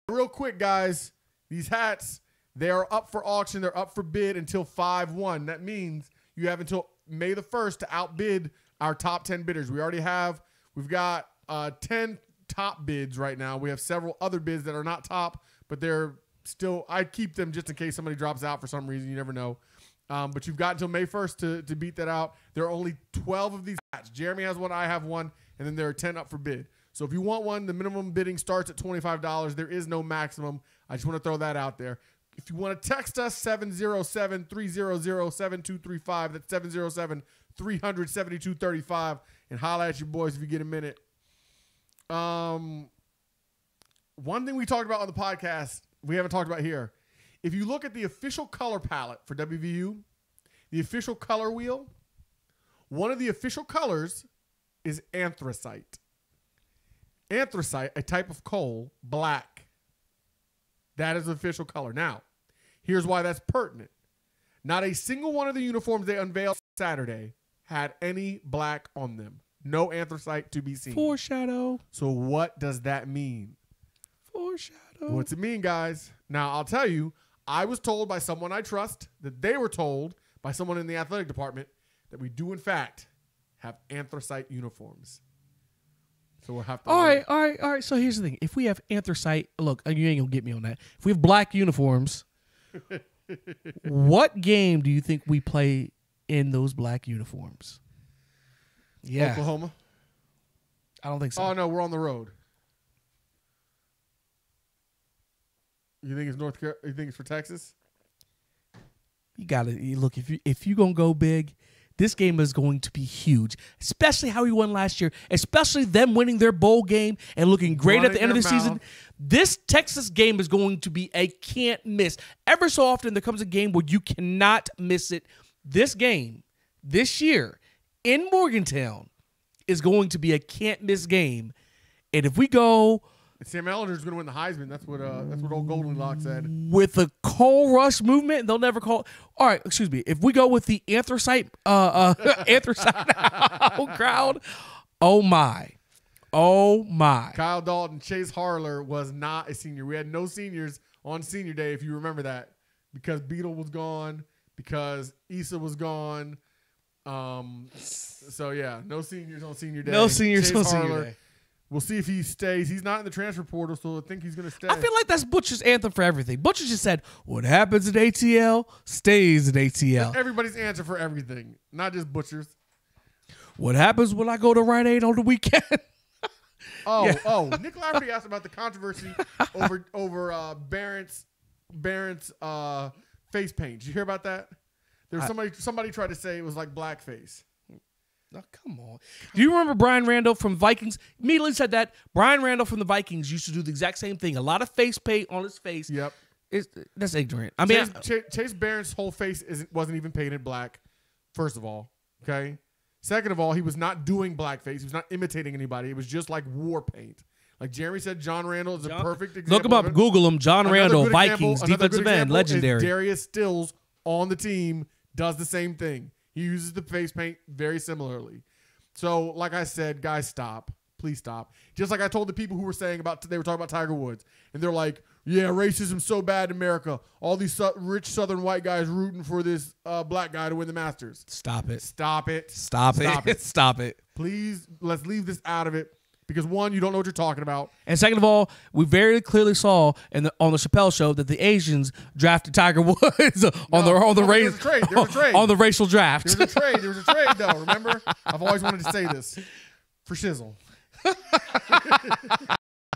Real quick, guys, these hats, they are up for auction. They're up for bid until 5/1. That means you have until May the 1st to outbid our top 10 bidders. We've got 10 top bids right now. We have several other bids that are not top, but they're still, I keep them just in case somebody drops out for some reason. You never know. But you've got until May 1st to beat that out. There are only 12 of these hats. Jeremy has one, I have one, and then there are 10 up for bid. So if you want one, the minimum bidding starts at $25. There is no maximum. I just want to throw that out there. If you want to text us, 707-300-7235. That's 707-300-7235. And holla at your boys if you get a minute. One thing we talked about on the podcast, we haven't talked about here. If you look at the official color palette for WVU, the official color wheel, one of the official colors is anthracite. Anthracite, a type of coal, black. That is the official color. Now, here's why that's pertinent. Not a single one of the uniforms they unveiled Saturday had any black on them. No anthracite to be seen. Foreshadow. So what does that mean? Foreshadow. What's it mean, guys? Now, I'll tell you, I was told by someone I trust that they were told by someone in the athletic department that we do, in fact, have anthracite uniforms. So we'll have to. All right. So here's the thing. If we have anthracite, look, you ain't going to get me on that. If we have black uniforms, what game do you think we play in those black uniforms? Yeah. Oklahoma? I don't think so. Oh, no, we're on the road. You think it's North Carolina? You think it's for Texas? You got to look, if you're going to go big, this game is going to be huge, especially how we won last year, especially them winning their bowl game and looking great at the end of the season. This Texas game is going to be a can't miss. Ever so often, there comes a game where you cannot miss it. This game, this year, in Morgantown, is going to be a can't miss game. And if we go Sam Ellinger's going to win the Heisman. That's what old Goldilocks said. with the coal rush movement, they'll never call. All right, excuse me. If we go with the anthracite crowd, oh my. Kyle Dalton, Chase Harler was not a senior. We had no seniors on senior day, if you remember that, because Beetle was gone, because Issa was gone. So yeah, no seniors on senior day. No seniors Chase on Harler, senior day. We'll see if he stays. He's not in the transfer portal, so I think he's going to stay. I feel like that's Butcher's anthem for everything. Butcher just said, what happens at ATL stays at ATL. Everybody's answer for everything, not just Butcher's. What happens when I go to Rite Aid on the weekend? Nick Lafferty asked about the controversy over Barrett's face paint. Did you hear about that? There was somebody tried to say it was like blackface. Oh, come on. Do you remember Brian Randall from Vikings? Immediately said that. Brian Randall from the Vikings used to do the exact same thing. A lot of face paint on his face. Yep. That's ignorant. I mean, Chase Barrett's whole face wasn't even painted black, first of all. Okay? Second of all, he was not doing blackface. He was not imitating anybody. It was just like war paint. Like Jeremy said, John Randall is a perfect example. Look him up, of it. Google him. John Another Randall, good example- Vikings, another good defensive end, example is legendary. Darius Stills on the team does the same thing. He uses the face paint very similarly. So, like I said, guys, stop. Please stop. Just like I told the people who were saying they were talking about Tiger Woods, and they're like, yeah, racism's so bad in America. All these rich Southern white guys rooting for this black guy to win the Masters. Stop it. Stop it. Stop it. Stop it. Please, let's leave this out of it. Because one, you don't know what you're talking about. And second of all, we very clearly saw on the Chappelle show that the Asians drafted Tiger Woods on the racial draft. There was a trade though. Remember, I've always wanted to say this for shizzle.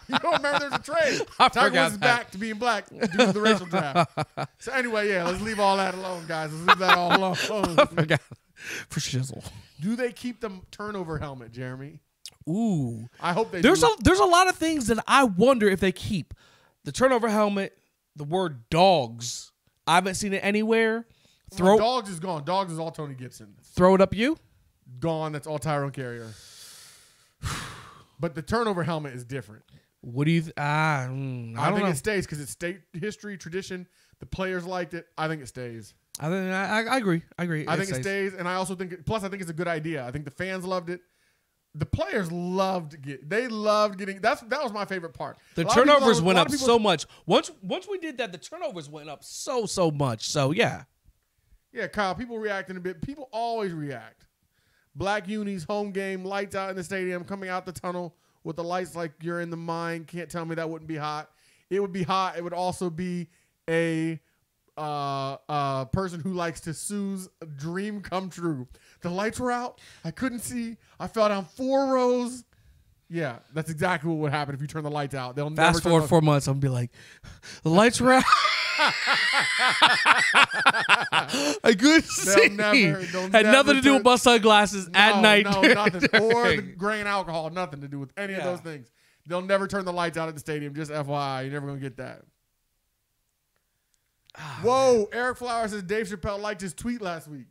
You don't remember there's a trade. Tiger Woods is back to being black due to the racial draft. So anyway, yeah, let's leave all that alone, guys. Let's leave that all alone. I forgot. For shizzle. Do they keep the turnover helmet, Jeremy? Ooh, I hope they. There's do. there's a lot of things that I wonder if they keep. The turnover helmet, the word dogs. I haven't seen it anywhere. Dogs is gone. Dogs is all Tony Gibson. Throw it up you. Gone. That's all Tyrone Carrier. But the turnover helmet is different. What do you? I don't think it stays because it's state history, tradition. The players liked it. I think it stays. I agree. I agree. I think it stays, and I also think. Plus, I think it's a good idea. I think the fans loved it. The players loved getting. That was my favorite part. The turnovers went up so much. Once we did that, the turnovers went up so much. So yeah. Yeah, Kyle. People reacting a bit. People always react. Black unis, home game, lights out in the stadium, coming out the tunnel with the lights like you're in the mine. Can't tell me that wouldn't be hot. It would be hot. It would also be a person who likes to sue's dream come true. The lights were out. I couldn't see. I fell down 4 rows. Yeah, that's exactly what would happen if you turn the lights out. They'll fast forward 4 months. I'm gonna be like, the lights were out. I couldn't see. Had nothing to do with my sunglasses at night. No, nothing. Or the grain alcohol. Nothing to do with any of those things. They'll never turn the lights out at the stadium. Just FYI, you're never gonna get that. Whoa, man. Eric Flowers says Dave Chappelle liked his tweet last week.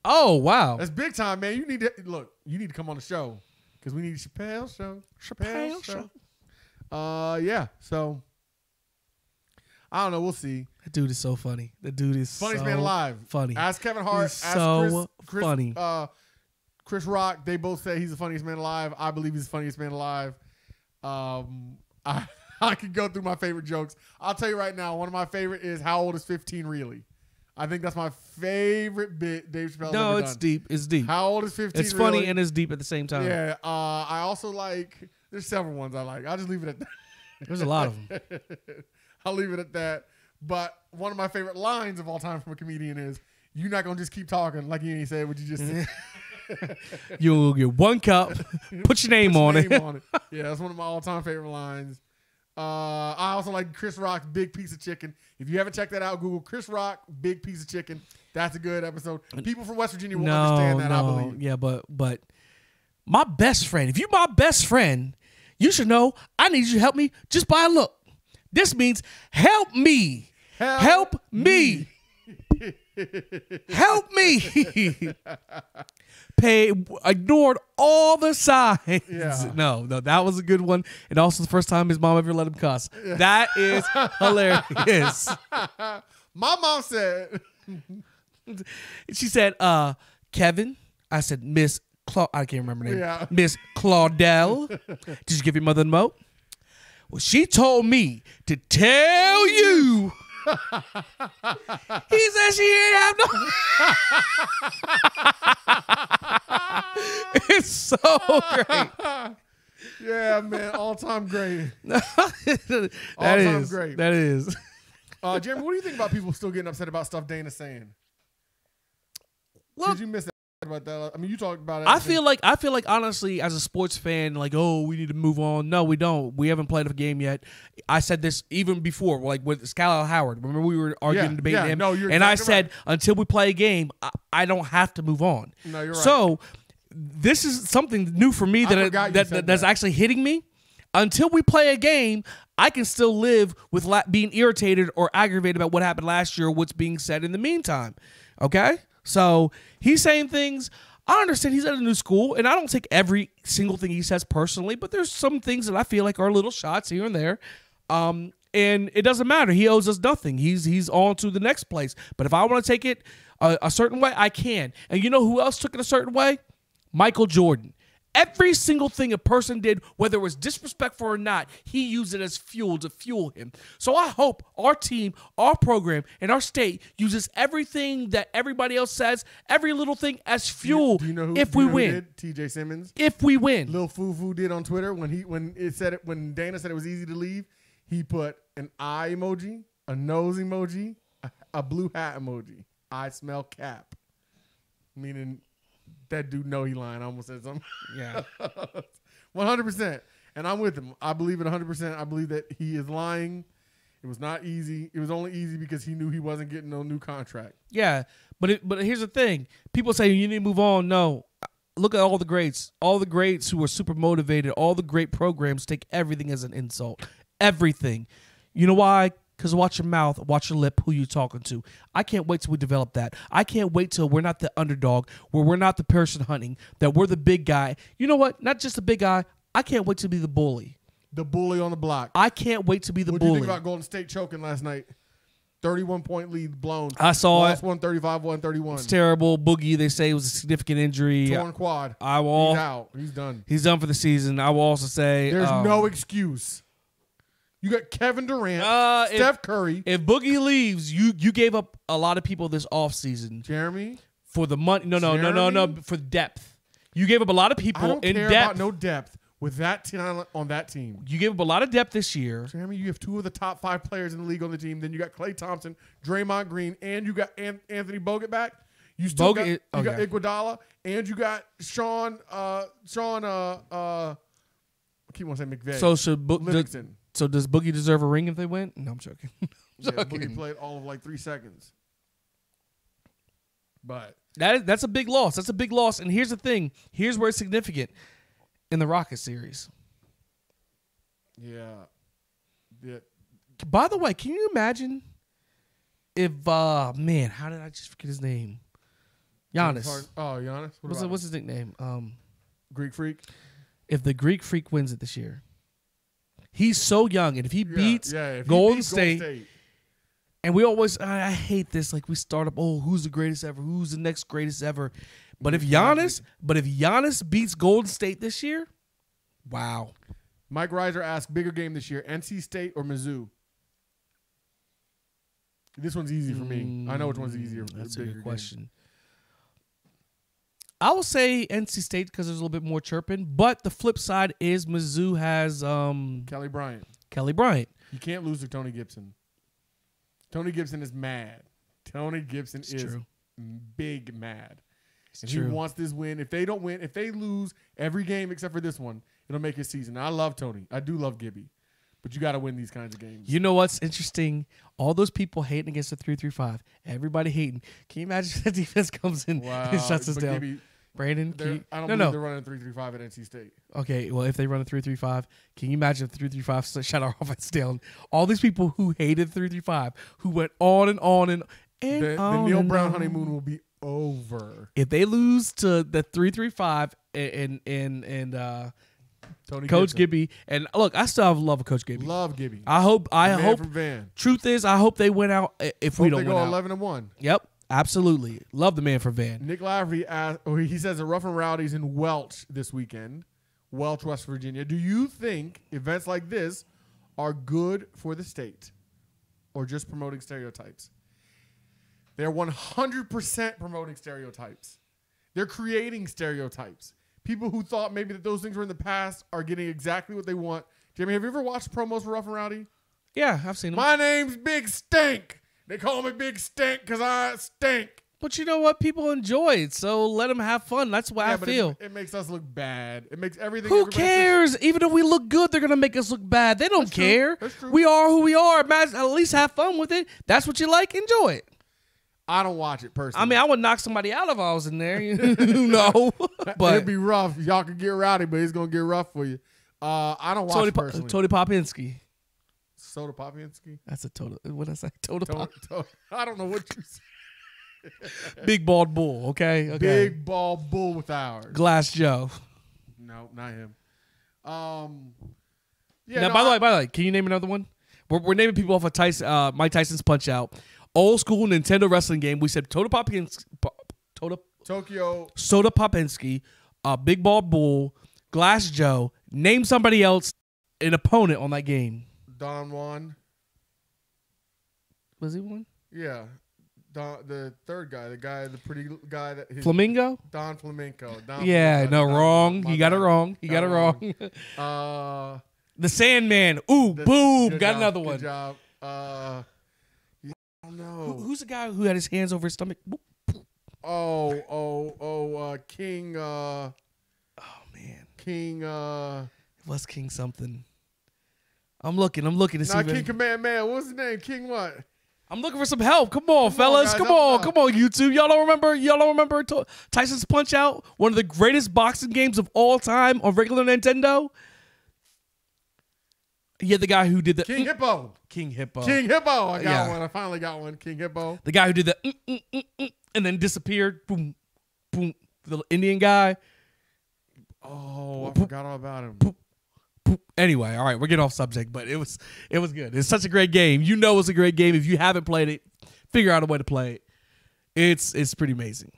Oh, wow. That's big time, man. You need to come on the show because we need a Chappelle show. Chappelle show. Yeah, so I don't know. We'll see. That dude is so funny. The dude is funniest man alive. Funny. Ask Kevin Hart. He's so funny. Chris Rock. They both say he's the funniest man alive. I believe he's the funniest man alive. I could go through my favorite jokes. I'll tell you right now, one of my favorite is how old is 15 really? I think that's my favorite bit Dave Chappelle's ever done. Deep. It's deep. How old is 15 It's really? funny and it's deep at the same time. Yeah. I also like, there's several ones I like. I'll just leave it at that. There's a lot of them. I'll leave it at that. But one of my favorite lines of all time from a comedian is, you're not going to just keep talking like you ain't said what you just said. You'll get 1 cup, put your name on it. Yeah, that's one of my all-time favorite lines. I also like Chris Rock's Big Piece of Chicken. If you haven't checked that out, Google Chris Rock, Big Piece of Chicken. That's a good episode. People from West Virginia will understand that, I believe. Yeah, but my best friend, if you're my best friend, you should know I need you to help me just by a look. This means help me. Help me. Help me. Ignored all the signs. Yeah. No, that was a good one. And also the first time his mom ever let him cuss. That is hilarious. My mom said. She said, Kevin. I said, Miss I can't remember her name. Yeah. Miss Claudel. Did you give your mother the moat? Well, she told me to tell you. He said she didn't have no. It's so great. Yeah, man. All-time great. That All-time is great. That is. Jeremy, what do you think about people still getting upset about stuff Dana's saying? Look, did you miss that about that? I mean, you talked about it. I feel like honestly, as a sports fan, like, oh, we need to move on. No, we don't. We haven't played a game yet. I said this even before, like with Skylar Howard. Remember we were arguing, debating him, no, you're and I exactly said right. Until we play a game, I don't have to move on. No, you're right. So this is something new for me that's actually hitting me. Until we play a game, I can still live with being irritated or aggravated about what happened last year or what's being said in the meantime. Okay? So he's saying things. I understand he's at a new school, and I don't take every single thing he says personally, but there's some things that I feel like are little shots here and there. And it doesn't matter. He owes us nothing. He's on to the next place. But if I want to take it a certain way, I can. And you know who else took it a certain way? Michael Jordan. Every single thing a person did, whether it was disrespectful or not, he used it as fuel to fuel him. So I hope our team, our program, and our state uses everything that everybody else says, every little thing as fuel. Do you know who, if we win? Who did? TJ Simmons. If we win. Lil Fufu did on Twitter when Dana said it was easy to leave, he put an eye emoji, a nose emoji, a blue hat emoji. I smell cap. Meaning that dude know he lying. I almost said something. Yeah. 100%. And I'm with him. I believe it 100%. I believe that he is lying. It was not easy. It was only easy because he knew he wasn't getting no new contract. Yeah. But here's the thing. People say you need to move on. No. Look at all the greats. All the greats who are super motivated. All the great programs take everything as an insult. Everything. You know why? Because watch your mouth, watch your lip, who you talking to. I can't wait till we develop that. I can't wait till we're not the underdog, where we're not the person hunting, that we're the big guy. You know what? Not just the big guy. I can't wait to be the bully. The bully on the block. I can't wait to be the bully. bully. What do you think about Golden State choking last night? 31-point lead blown. I saw Lost it. 135-131. It's terrible. Boogie, they say it was a significant injury. Torn quad. He's out. He's done. He's done for the season. I will also say there's no excuse. You got Kevin Durant, Steph Curry. If Boogie leaves, you gave up a lot of people this offseason. Jeremy? For the money. No. For depth. You gave up a lot of people I don't in care depth. about no depth with that talent on that team. You gave up a lot of depth this year. Jeremy, you have two of the top 5 players in the league on the team. Then you got Klay Thompson, Draymond Green, and you got Anthony Bogut back. You still got Iguodala, and you got Sean. I keep on saying McVay. So Livingston. So does Boogie deserve a ring if they win? No, I'm joking. Boogie played all of like 3 seconds. But that's a big loss. That's a big loss. And here's the thing. Here's where it's significant in the Rocket series. Yeah. By the way, can you imagine if man, how did I just forget his name? Giannis. Giannis. What's his nickname? Greek Freak. If the Greek Freak wins it this year. He's so young, and if he beats Golden State, and we always, I hate this, like we start up, who's the greatest ever? Who's the next greatest ever? But if Giannis beats Golden State this year, wow. Mike Reiser asked, bigger game this year, NC State or Mizzou? This one's easy for me. I know which one's easier. That's a good question. I will say NC State because there's a little bit more chirping, but the flip side is Mizzou has Kelly Bryant. You can't lose to Tony Gibson. Tony Gibson is mad. Tony Gibson is big mad. And he wants this win. If they don't win, if they lose every game except for this one, it'll make his season. I love Tony. I do love Gibby. But you got to win these kinds of games. You know what's interesting? All those people hating against the 3-3-5. Everybody hating. Can you imagine if the defense comes in and shuts us down? Gibby, Brandon, I don't believe they're running 3-3-5 at NC State. Okay, well, if they run a 3-3-5, can you imagine if the 3-3-5 shut our offense down? All these people who hated 3-3-5, who went on and on and the Neil Brown honeymoon will be over. If they lose to the 3-3-5 and Coach Gibby, and look, I still have love of Coach Gibby. Love Gibby. I hope. From Van. Truth is, I hope they win out. If we don't win out, they go 11-1. Yep, absolutely. Love the man from Van. Nick Lavery asked, he says the Rough and Rowdies in Welch this weekend, Welch, West Virginia. Do you think events like this are good for the state, or just promoting stereotypes? They're 100% promoting stereotypes. They're creating stereotypes. People who thought maybe that those things were in the past are getting exactly what they want. Jamie, have you ever watched promos for Rough and Rowdy? Yeah, I've seen them. My name's Big Stink. They call me Big Stink because I stink. But you know what? People enjoy it, so let them have fun. That's what I feel. It makes us look bad. It makes everything. Who cares? Even if we look good, they're going to make us look bad. They don't care. That's true. We are who we are. At least have fun with it. That's what you like. Enjoy it. I don't watch it personally. I mean, I would knock somebody out if I was in there. No, but it'd be rough. Y'all can get rowdy, but it's gonna get rough for you. I don't watch it personally. Tony Popinski. Soda Popinski. That's a total. What did I say? Total. I don't know what you said. Big bald bull. Okay. Big bald bull with ours. Glass Joe. No, not him. Now, by the way, can you name another one? We're naming people off of Mike Tyson's Punch Out. Old school Nintendo wrestling game. We said Soda Popinski, Big Bald Bull, Glass Joe. Name somebody else, an opponent on that game. Don Juan. Was he one? Yeah. The third guy, the pretty guy that Flamingo? Don Flamenco. Wrong. He got it wrong. He got it wrong. The Sandman. Ooh, boom. Got another one. Good job. I don't know. Who's the guy who had his hands over his stomach? King. Oh man. King. It was King something. I'm looking to see. Not King Command Man. What was his name? King what? I'm looking for some help. Come on, fellas. Come on, YouTube. Y'all don't remember Tyson's Punch Out? One of the greatest boxing games of all time on regular Nintendo. You had the guy who did the King Hippo. King Hippo. I got one. I finally got one. King Hippo. The guy who did the and then disappeared. Boom, boom. The Indian guy. Oh, I forgot all about him. Anyway, all right, we're getting off subject, but it was good. It's such a great game. You know it's a great game. If you haven't played it, figure out a way to play it. It's pretty amazing.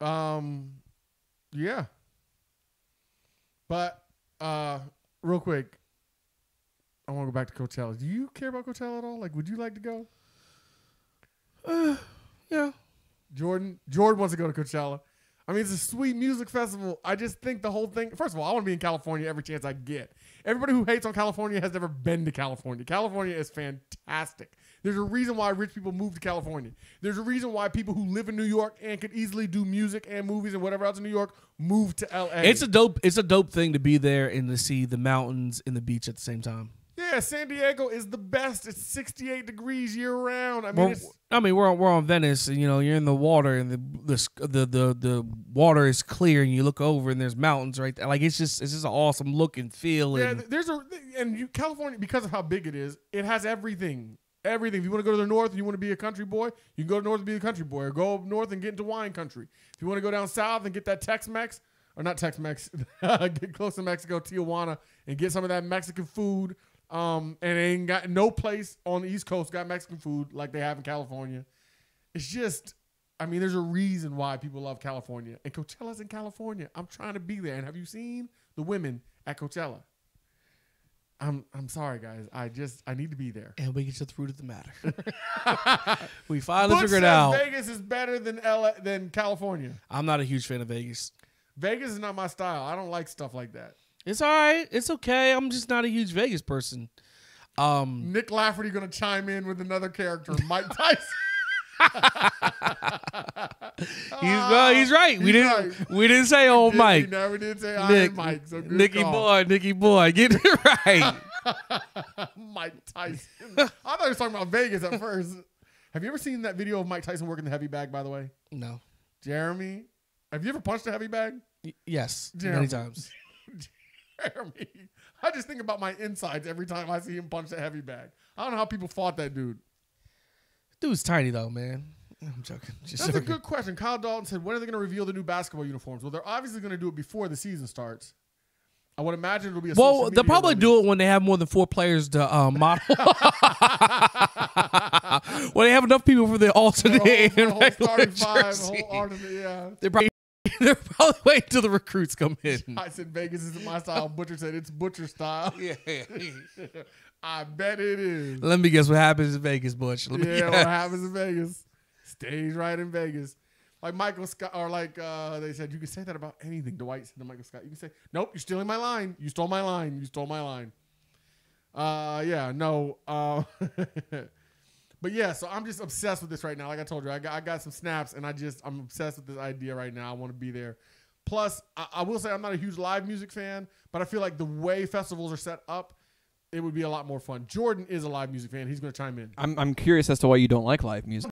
Yeah. But real quick, I want to go back to Coachella. Do you care about Coachella at all? Like, would you like to go? Yeah. Jordan wants to go to Coachella. I mean, it's a sweet music festival. I just think the whole thing, first of all, I want to be in California every chance I get. Everybody who hates on California has never been to California. California is fantastic. There's a reason why rich people move to California. There's a reason why people who live in New York and could easily do music and movies and whatever else in New York move to LA. It's a dope thing to be there and to see the mountains and the beach at the same time. Yeah, San Diego is the best. It's 68 degrees year round. We're on Venice, and you're in the water, and the water is clear, and you look over, and there's mountains right there. Like it's just an awesome look and feel. Yeah, California, because of how big it is, it has everything. Everything. If you want to go to the north and you want to be a country boy, you can go north and be a country boy, or go up north and get into wine country. If you want to go down south and get that Tex-Mex, or not Tex-Mex, get close to Mexico, Tijuana, and get some of that Mexican food. And ain't got no place on the East Coast got Mexican food like they have in California. It's just, there's a reason why people love California. And Coachella's in California. I'm trying to be there. And have you seen the women at Coachella? I'm sorry, guys. I need to be there. And we get to the root of the matter. We finally figured out Vegas is better than California. I'm not a huge fan of Vegas. Vegas is not my style. I don't like stuff like that. It's all right. It's okay. I'm just not a huge Vegas person. Nick Lafferty going to chime in with another character, Mike Tyson. He's right. We didn't say old Mike. We never did say Iron Mike. So good Nicky call. boy, get it right. Mike Tyson. I thought he was talking about Vegas at first. Have you ever seen that video of Mike Tyson working the heavy bag? By the way, no. Jeremy, have you ever punched a heavy bag? Yes, Jeremy. many times. Jeremy, I just think about my insides every time I see him punch a heavy bag. I don't know how people fought that dude. Dude's tiny though, man. I'm joking. That's a good question. Kyle Dalton said, when are they going to reveal the new basketball uniforms? Well, they're obviously going to do it before the season starts. I would imagine it'll be a social media they'll probably release. do it when they have more than 4 players to model. When they have enough people for the alternate and whole regular starting five, jersey. whole alternate, yeah. They're probably waiting till the recruits come in. I said Vegas isn't my style. Butcher said it's Butcher style. Yeah. I bet it is. Let me guess what happens in Vegas, Butch. Let me Yeah, guess. what happens in Vegas stays right in Vegas. Like Michael Scott, or like they said, you can say that about anything. Dwight said to Michael Scott, you can say, nope, you're stealing my line. You stole my line. You stole my line. Yeah, no. But yeah, so I'm just obsessed with this right now. Like I told you, I got some snaps, and I'm obsessed with this idea right now. I want to be there. Plus, I will say I'm not a huge live music fan, but I feel like the way festivals are set up, it would be a lot more fun. Jordan is a live music fan. He's going to chime in. I'm curious as to why you don't like live music.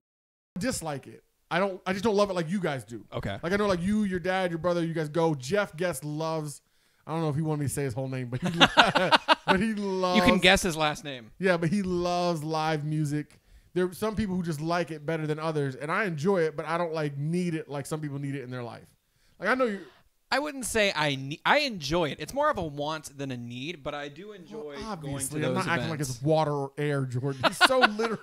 I dislike it. I just don't love it like you guys do. Okay. Like I know like you, your dad, your brother, you guys go. Jeff Guest loves, I don't know if he wanted me to say his whole name, but he loves. You can guess his last name. Yeah, but he loves live music. There are some people who just like it better than others, and I enjoy it, but I don't like need it like some people need it in their life. Like I know you. I wouldn't say I enjoy it. It's more of a want than a need, but I do enjoy going to Obviously, those I'm not events. acting like it's water or air, Jordan. He's so literal.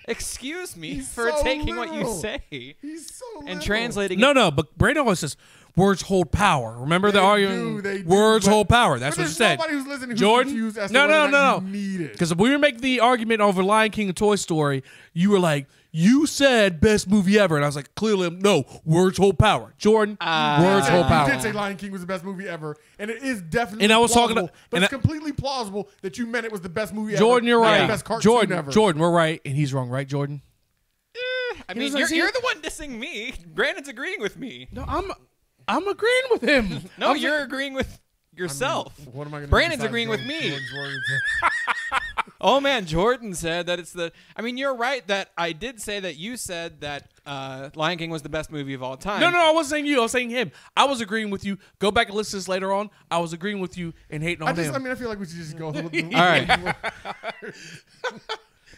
Excuse me He's for so taking what you literal. say He's so and literal. translating it. No, but Brandon always says words hold power. Remember the argument? They do, words but- hold power. That's but what you there's said. Nobody who's listening who's Jordan? confused as to No, whether or no, not no. you need it. Because if we were making the argument over Lion King and Toy Story, you were like, you said best movie ever. And I was like, clearly, no, words hold power. Jordan, words hold You power. did say Lion King was the best movie ever, and it is definitely. And I was talking plausible, to- but and it's completely plausible that you meant it was the best movie Jordan, ever. you're not right. The best cartoon ever. Jordan, we're right, and he's wrong, right, Jordan? I mean, you're the one dissing me. Brandon's agreeing with me. No, I'm agreeing with him. No, you're agreeing with yourself. What am I gonna do Brandon's besides agreeing with Jordan- me. Jordan's words? Oh man, Jordan said that it's the. I mean, you're right that I did say that you said that Lion King was the best movie of all time. No, I wasn't saying you. I was saying him. I was agreeing with you. Go back and listen to this later on. I was agreeing with you and hating on him. I feel like we should just go. All right.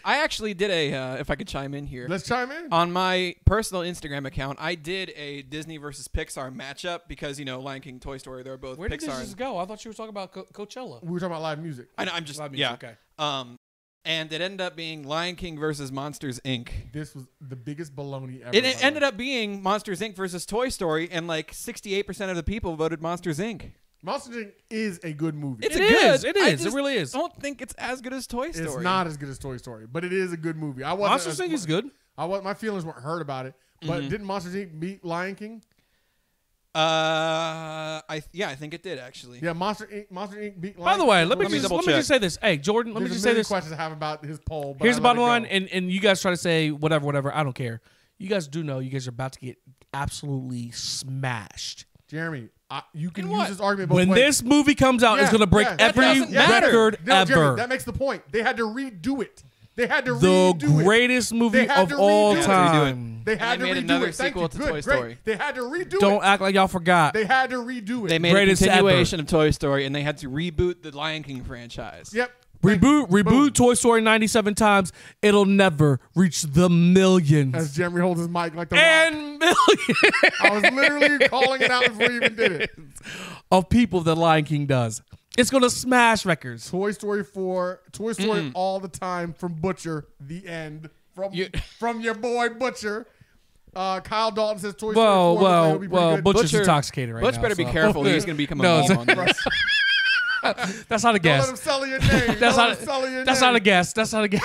I actually did a. If I could chime in here. Let's chime in. On my personal Instagram account, I did a Disney versus Pixar matchup because Lion King, Toy Story, they're both Where did Pixar. this just go? I thought you were talking about Coachella. We were talking about live music. I know, I'm just Live music, yeah. okay. And it ended up being Lion King versus Monsters Inc. This was the biggest baloney ever. It ended up being Monsters Inc. versus Toy Story, and like 68% of the people voted Monsters Inc. Monsters Inc. is a good movie. It's It good. is. It I is. It just really is. Don't think it's as good as Toy Story. It's not as good as Toy Story, but it is a good movie. I wasn't. Monsters Inc. is good. My feelings weren't hurt about it, but didn't Monsters Inc. beat Lion King? I think it did actually. Yeah, Monster Inc. beat Lion King. By the way, let me me double just check. say this. Hey, Jordan, let me There's just a say million this. questions I have about his poll. But Here's I the let bottom it line, go. and you guys try to say whatever. I don't care. You guys do know you guys are about to get absolutely smashed. Jeremy, you can In use what? this argument both When ways. this movie comes out, it's Yeah, going to break yeah. every That doesn't matter. record No, ever. Jeremy, that makes the point. They had to redo it. They had to The redo it. greatest movie They had of to all redo it. time. They had And they to made redo another it. Thank sequel you. to Good, Toy great. Story. They had to redo Don't it. act like y'all forgot. They had to redo it. They made Greatest a ever. continuation of Toy Story, and they had to reboot the Lion King franchise. Yep. Thank you. Reboot Boom. Toy Story 97 times. It'll never reach the millions. As Jeremy holds his mic like the Rock. And millions I was literally calling it out before you even did it. of people that Lion King does. It's going to smash records. Toy Story 4, Toy Story all the time from Butcher, the end. From your boy Butcher. Kyle Dalton says Toy Story 4 will be pretty good. Butcher's Butcher- intoxicated right Butch now. better be so- careful. He's going to become a No, meme on this. That's not a Don't let him guess. sell your name. That's Don't not let him sell your That's name. not a guess. That's not a guess.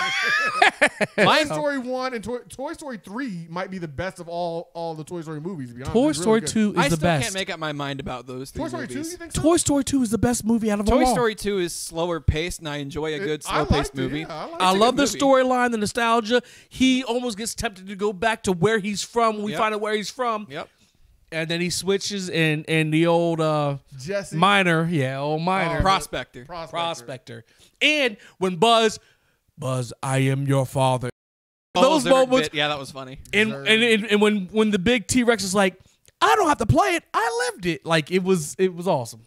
Toy Story 1 and Toy Story 3 might be the best of all the Toy Story movies, to be honest. Toy It's really Story good. 2 is I the still best. can't make up my mind about those three Toy Story 2, you movies. think so? Toy Story 2 is the best movie out of them Toy all. Story 2 is slower paced, and I enjoy a good I slow paced liked it, movie. yeah, I liked I it. love the movie. storyline, the nostalgia. He almost gets tempted to go back to where he's from when we Yep. find out where he's from. Yep. And then he switches and the old Jesse. miner. Yeah, old miner. Prospector. Prospector. And when Buzz, I am your father. Oh, Those Zurg moments. bit. Yeah, that was funny. And when the big T-Rex is like, I don't have to play it. I lived it. Like it was awesome.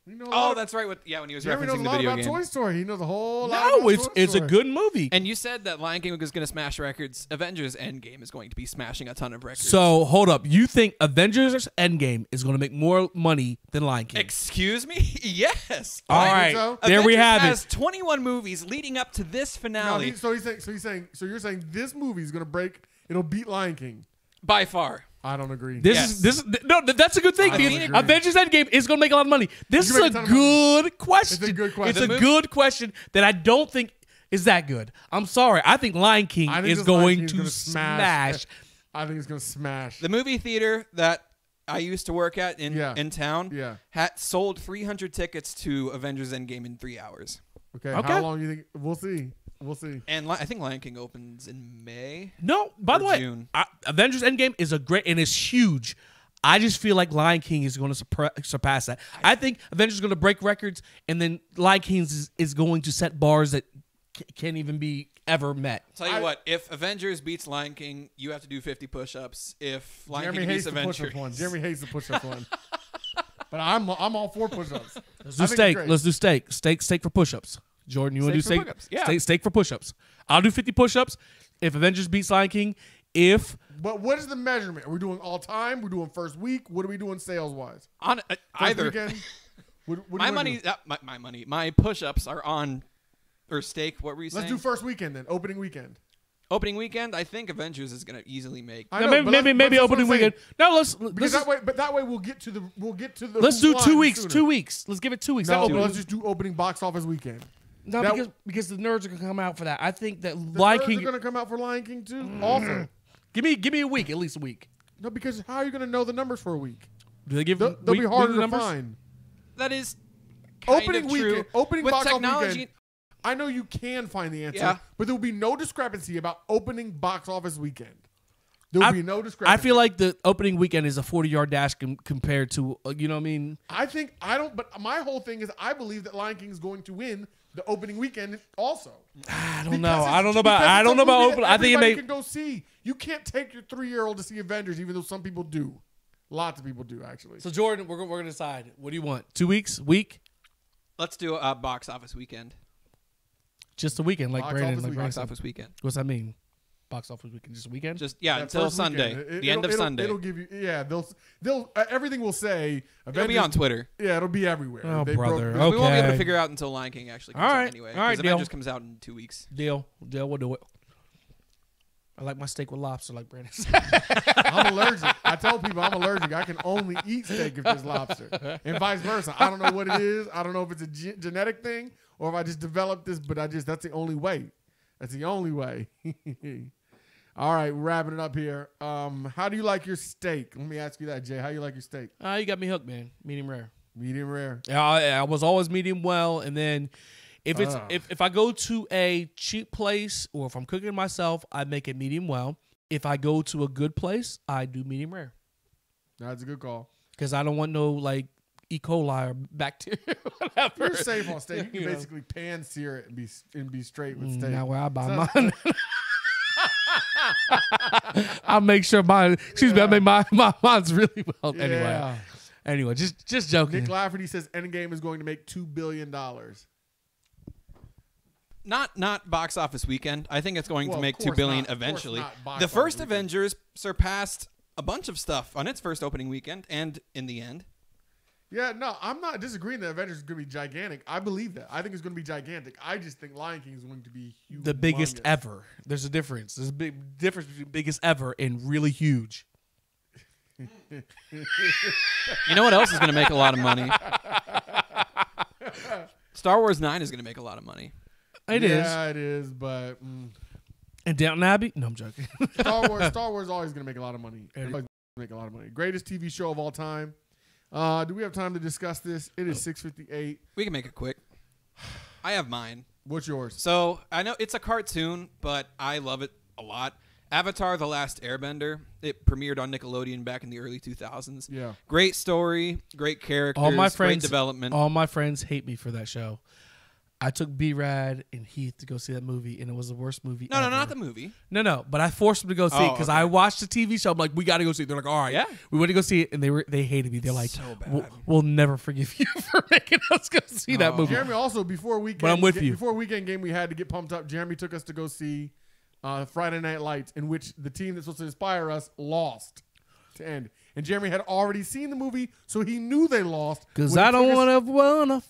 You know a Oh, lot- that's right. When he was Jeremy knows a referencing the lot video about game. Toy Story. He knows a whole lot No, about it's Toy a Story. good movie. And you said that Lion King was going to smash records. Avengers Endgame is going to be smashing a ton of records. So hold up. You think Avengers Endgame is going to make more money than Lion King? Excuse me? Yes. All think right, so? there we Avengers have has it. 21 movies leading up to this No, finale so you're saying this movie is gonna break? It'll beat Lion King. by far. I don't agree. This is no. That's a good thing. I Because don't agree. Avengers Endgame is going to make a lot of money. This You is make a a ton of money. good question. It's a good question. It's The a movie- good question that I don't think is that good. I'm sorry. I think Lion King I think is this Lion going King's to gonna smash. I think it's gonna smash. The movie theater that I used to work at in town Yeah. had sold 300 tickets to Avengers Endgame in 3 hours. Okay. Okay. How long do you think? We'll see. We'll see. And I think Lion King opens in May. No, by the Or way, June. Avengers Endgame is a great and it's huge. I just feel like Lion King is going to surpass that. I think Avengers is going to break records, and then Lion King is going to set bars that can't even be ever met. Tell you what, if Avengers beats Lion King, you have to do 50 push-ups. If Lion Jeremy King hates beats the push-up Avengers, one. Jeremy hates the push-up one. But I'm all for push-ups. Let's do steak. Let's do steak. Steak for push-ups. Jordan, you want to do Steak steak? for push-ups, yeah. Steak for push-ups. I'll do 50 push-ups. If Avengers beats Lion King, if But what is the measurement? Are we doing all time? We're doing first week? What are we doing sales wise? On either. Weekend? What do you My wanna money, do? my money, my push-ups are on, or stake. What were you saying? Let's do first weekend then. Opening weekend. Opening weekend. I think Avengers is gonna easily make. I no, know, maybe but maybe, let's- maybe that's what opening I'm saying. weekend. No, Because let's that way we'll get to the let's who's do 2 flying weeks. sooner. 2 weeks. Let's give it 2 weeks. No, That but opening- let's just do opening box office weekend. no, that- because the nerds are gonna come out for that. I think that The Lion nerds King. are gonna come out for Lion King too. Also, Give me a week, at least a week. no, because how are you gonna know the numbers for a week? Do they give They'll be weekly harder to numbers? find. That is kind Opening of weekend, true. opening With box office technology. weekend. I know you can find the answer, Yeah. but there will be no discrepancy about opening box office weekend. There will be no I discrepancy. feel like the opening weekend is a 40-yard dash compared to you know what I mean. But my whole thing is I believe that Lion King is going to win the opening weekend also. I don't Because know. it's- I don't know because about. I it's don't a know about movie open. that I think it everybody may. can go see. You can't take your 3-year-old to see Avengers, even though some people do. Lots of people do actually. So Jordan, we're gonna decide. What do you want? 2 weeks? Week? Let's do a box office weekend. Just a weekend, like Box Brandon. office Like weekend. Box Brandon. office weekend. What's that mean? Box office weekend, just a weekend. Just That until first Sunday, weekend. the end of Sunday. It'll give you. Yeah, they'll everything will say. It'll be on Twitter. Yeah, it'll be everywhere. Oh, They brother. broke- We won't be able to Okay. figure out until Lion King actually comes All out right. anyway. All right, Because deal. Avengers comes out in 2 weeks. Deal. We'll do it. I like my steak with lobster, like Brandon said. I'm allergic. I tell people I'm allergic. I can only eat steak if there's lobster, and vice versa. I don't know what it is. I don't know if it's a genetic thing or if I just developed this, but that's the only way. That's the only way. All right, we're wrapping it up here. How do you like your steak? Let me ask you that, Jay. How you like your steak? You got me hooked, man. Medium rare. Medium rare. Yeah, I was always medium well, and then if it's if I go to a cheap place or if I'm cooking myself, I make it medium well. If I go to a good place, I do medium rare That's a good call. because I don't want no like E. coli or bacteria. Whatever. You're safe on steak. You can You know. basically pan sear it and be straight with steak. Not where I buy Sounds- mine. I'll make sure mine. Excuse me. I make mine's really well. Yeah. Anyway, just joking. Nick Lafferty says Endgame is going to make $2 billion. Not box office weekend. I think it's going Well, to of make 2 course billion not. Of course eventually. not box The office first weekend. Avengers surpassed a bunch of stuff on its first opening weekend, and in the end, Yeah, no, I'm not disagreeing that Avengers is going to be gigantic. I believe that. I think it's going to be gigantic. I just think Lion King is going to be huge. The biggest ever. There's a difference. There's a big difference between biggest ever and really huge. you know what else is going to make a lot of money? Star Wars 9 is going to make a lot of money. It is. Yeah, it is, but And Downton Abbey? No, I'm joking. Star Wars is always going to make a lot of money. Everybody's gonna make a lot of money. Greatest TV show of all time. Do we have time to discuss this? It is 6:58. We can make it quick. I have mine. What's yours? So I know it's a cartoon, but I love it a lot. Avatar: The Last Airbender. It premiered on Nickelodeon back in the early 2000s. Yeah. Great story, great characters, All my great friends, development. all my friends hate me for that show. I took B-Rad and Heath to go see that movie, and it was the worst movie no, ever. not the movie. No, but I forced them to go see it because okay. I watched the TV show. I'm like, we got to go see it. They're like, all right. Yeah. We went to go see it, and they hated me. They're like, So bad. We'll never forgive you for making us go see that movie. Jeremy also before weekend. But I'm with you. Before weekend game, we had to get pumped up. Jeremy took us to go see Friday Night Lights, in which the team that's supposed to inspire us lost to end. And Jeremy had already seen the movie, so he knew they lost. Because when he I don't took us- wanna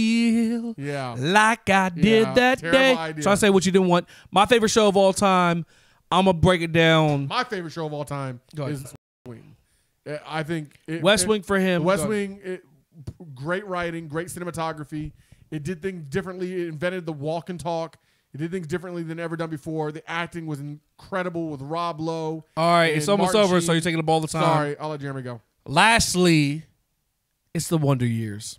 feel Yeah. like I did Yeah, that terrible day. idea. So I say what you didn't want. My favorite show of all time. I'm gonna break it down. My favorite show of all time Go ahead. is West Wing. I think West Wing for him. West Go ahead. Wing, great writing, great cinematography. It did things differently. It invented the walk and talk. It did things differently than ever done before. The acting was incredible with Rob Lowe. All right, and it's almost Martin over, so Sheen. you're taking the ball all the time. Sorry, I'll let Jeremy go. Lastly, it's the Wonder Years.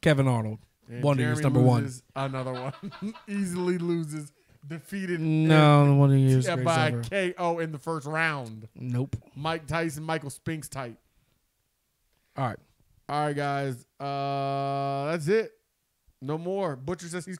Kevin Arnold. And Wonder Jeremy Years number one. loses another one. Easily loses. Defeated No, the Wonder Years. by greatest ever. KO in the first round. Nope. Mike Tyson, Michael Spinks type. All right. All right, guys. That's it. No more. Butcher says he's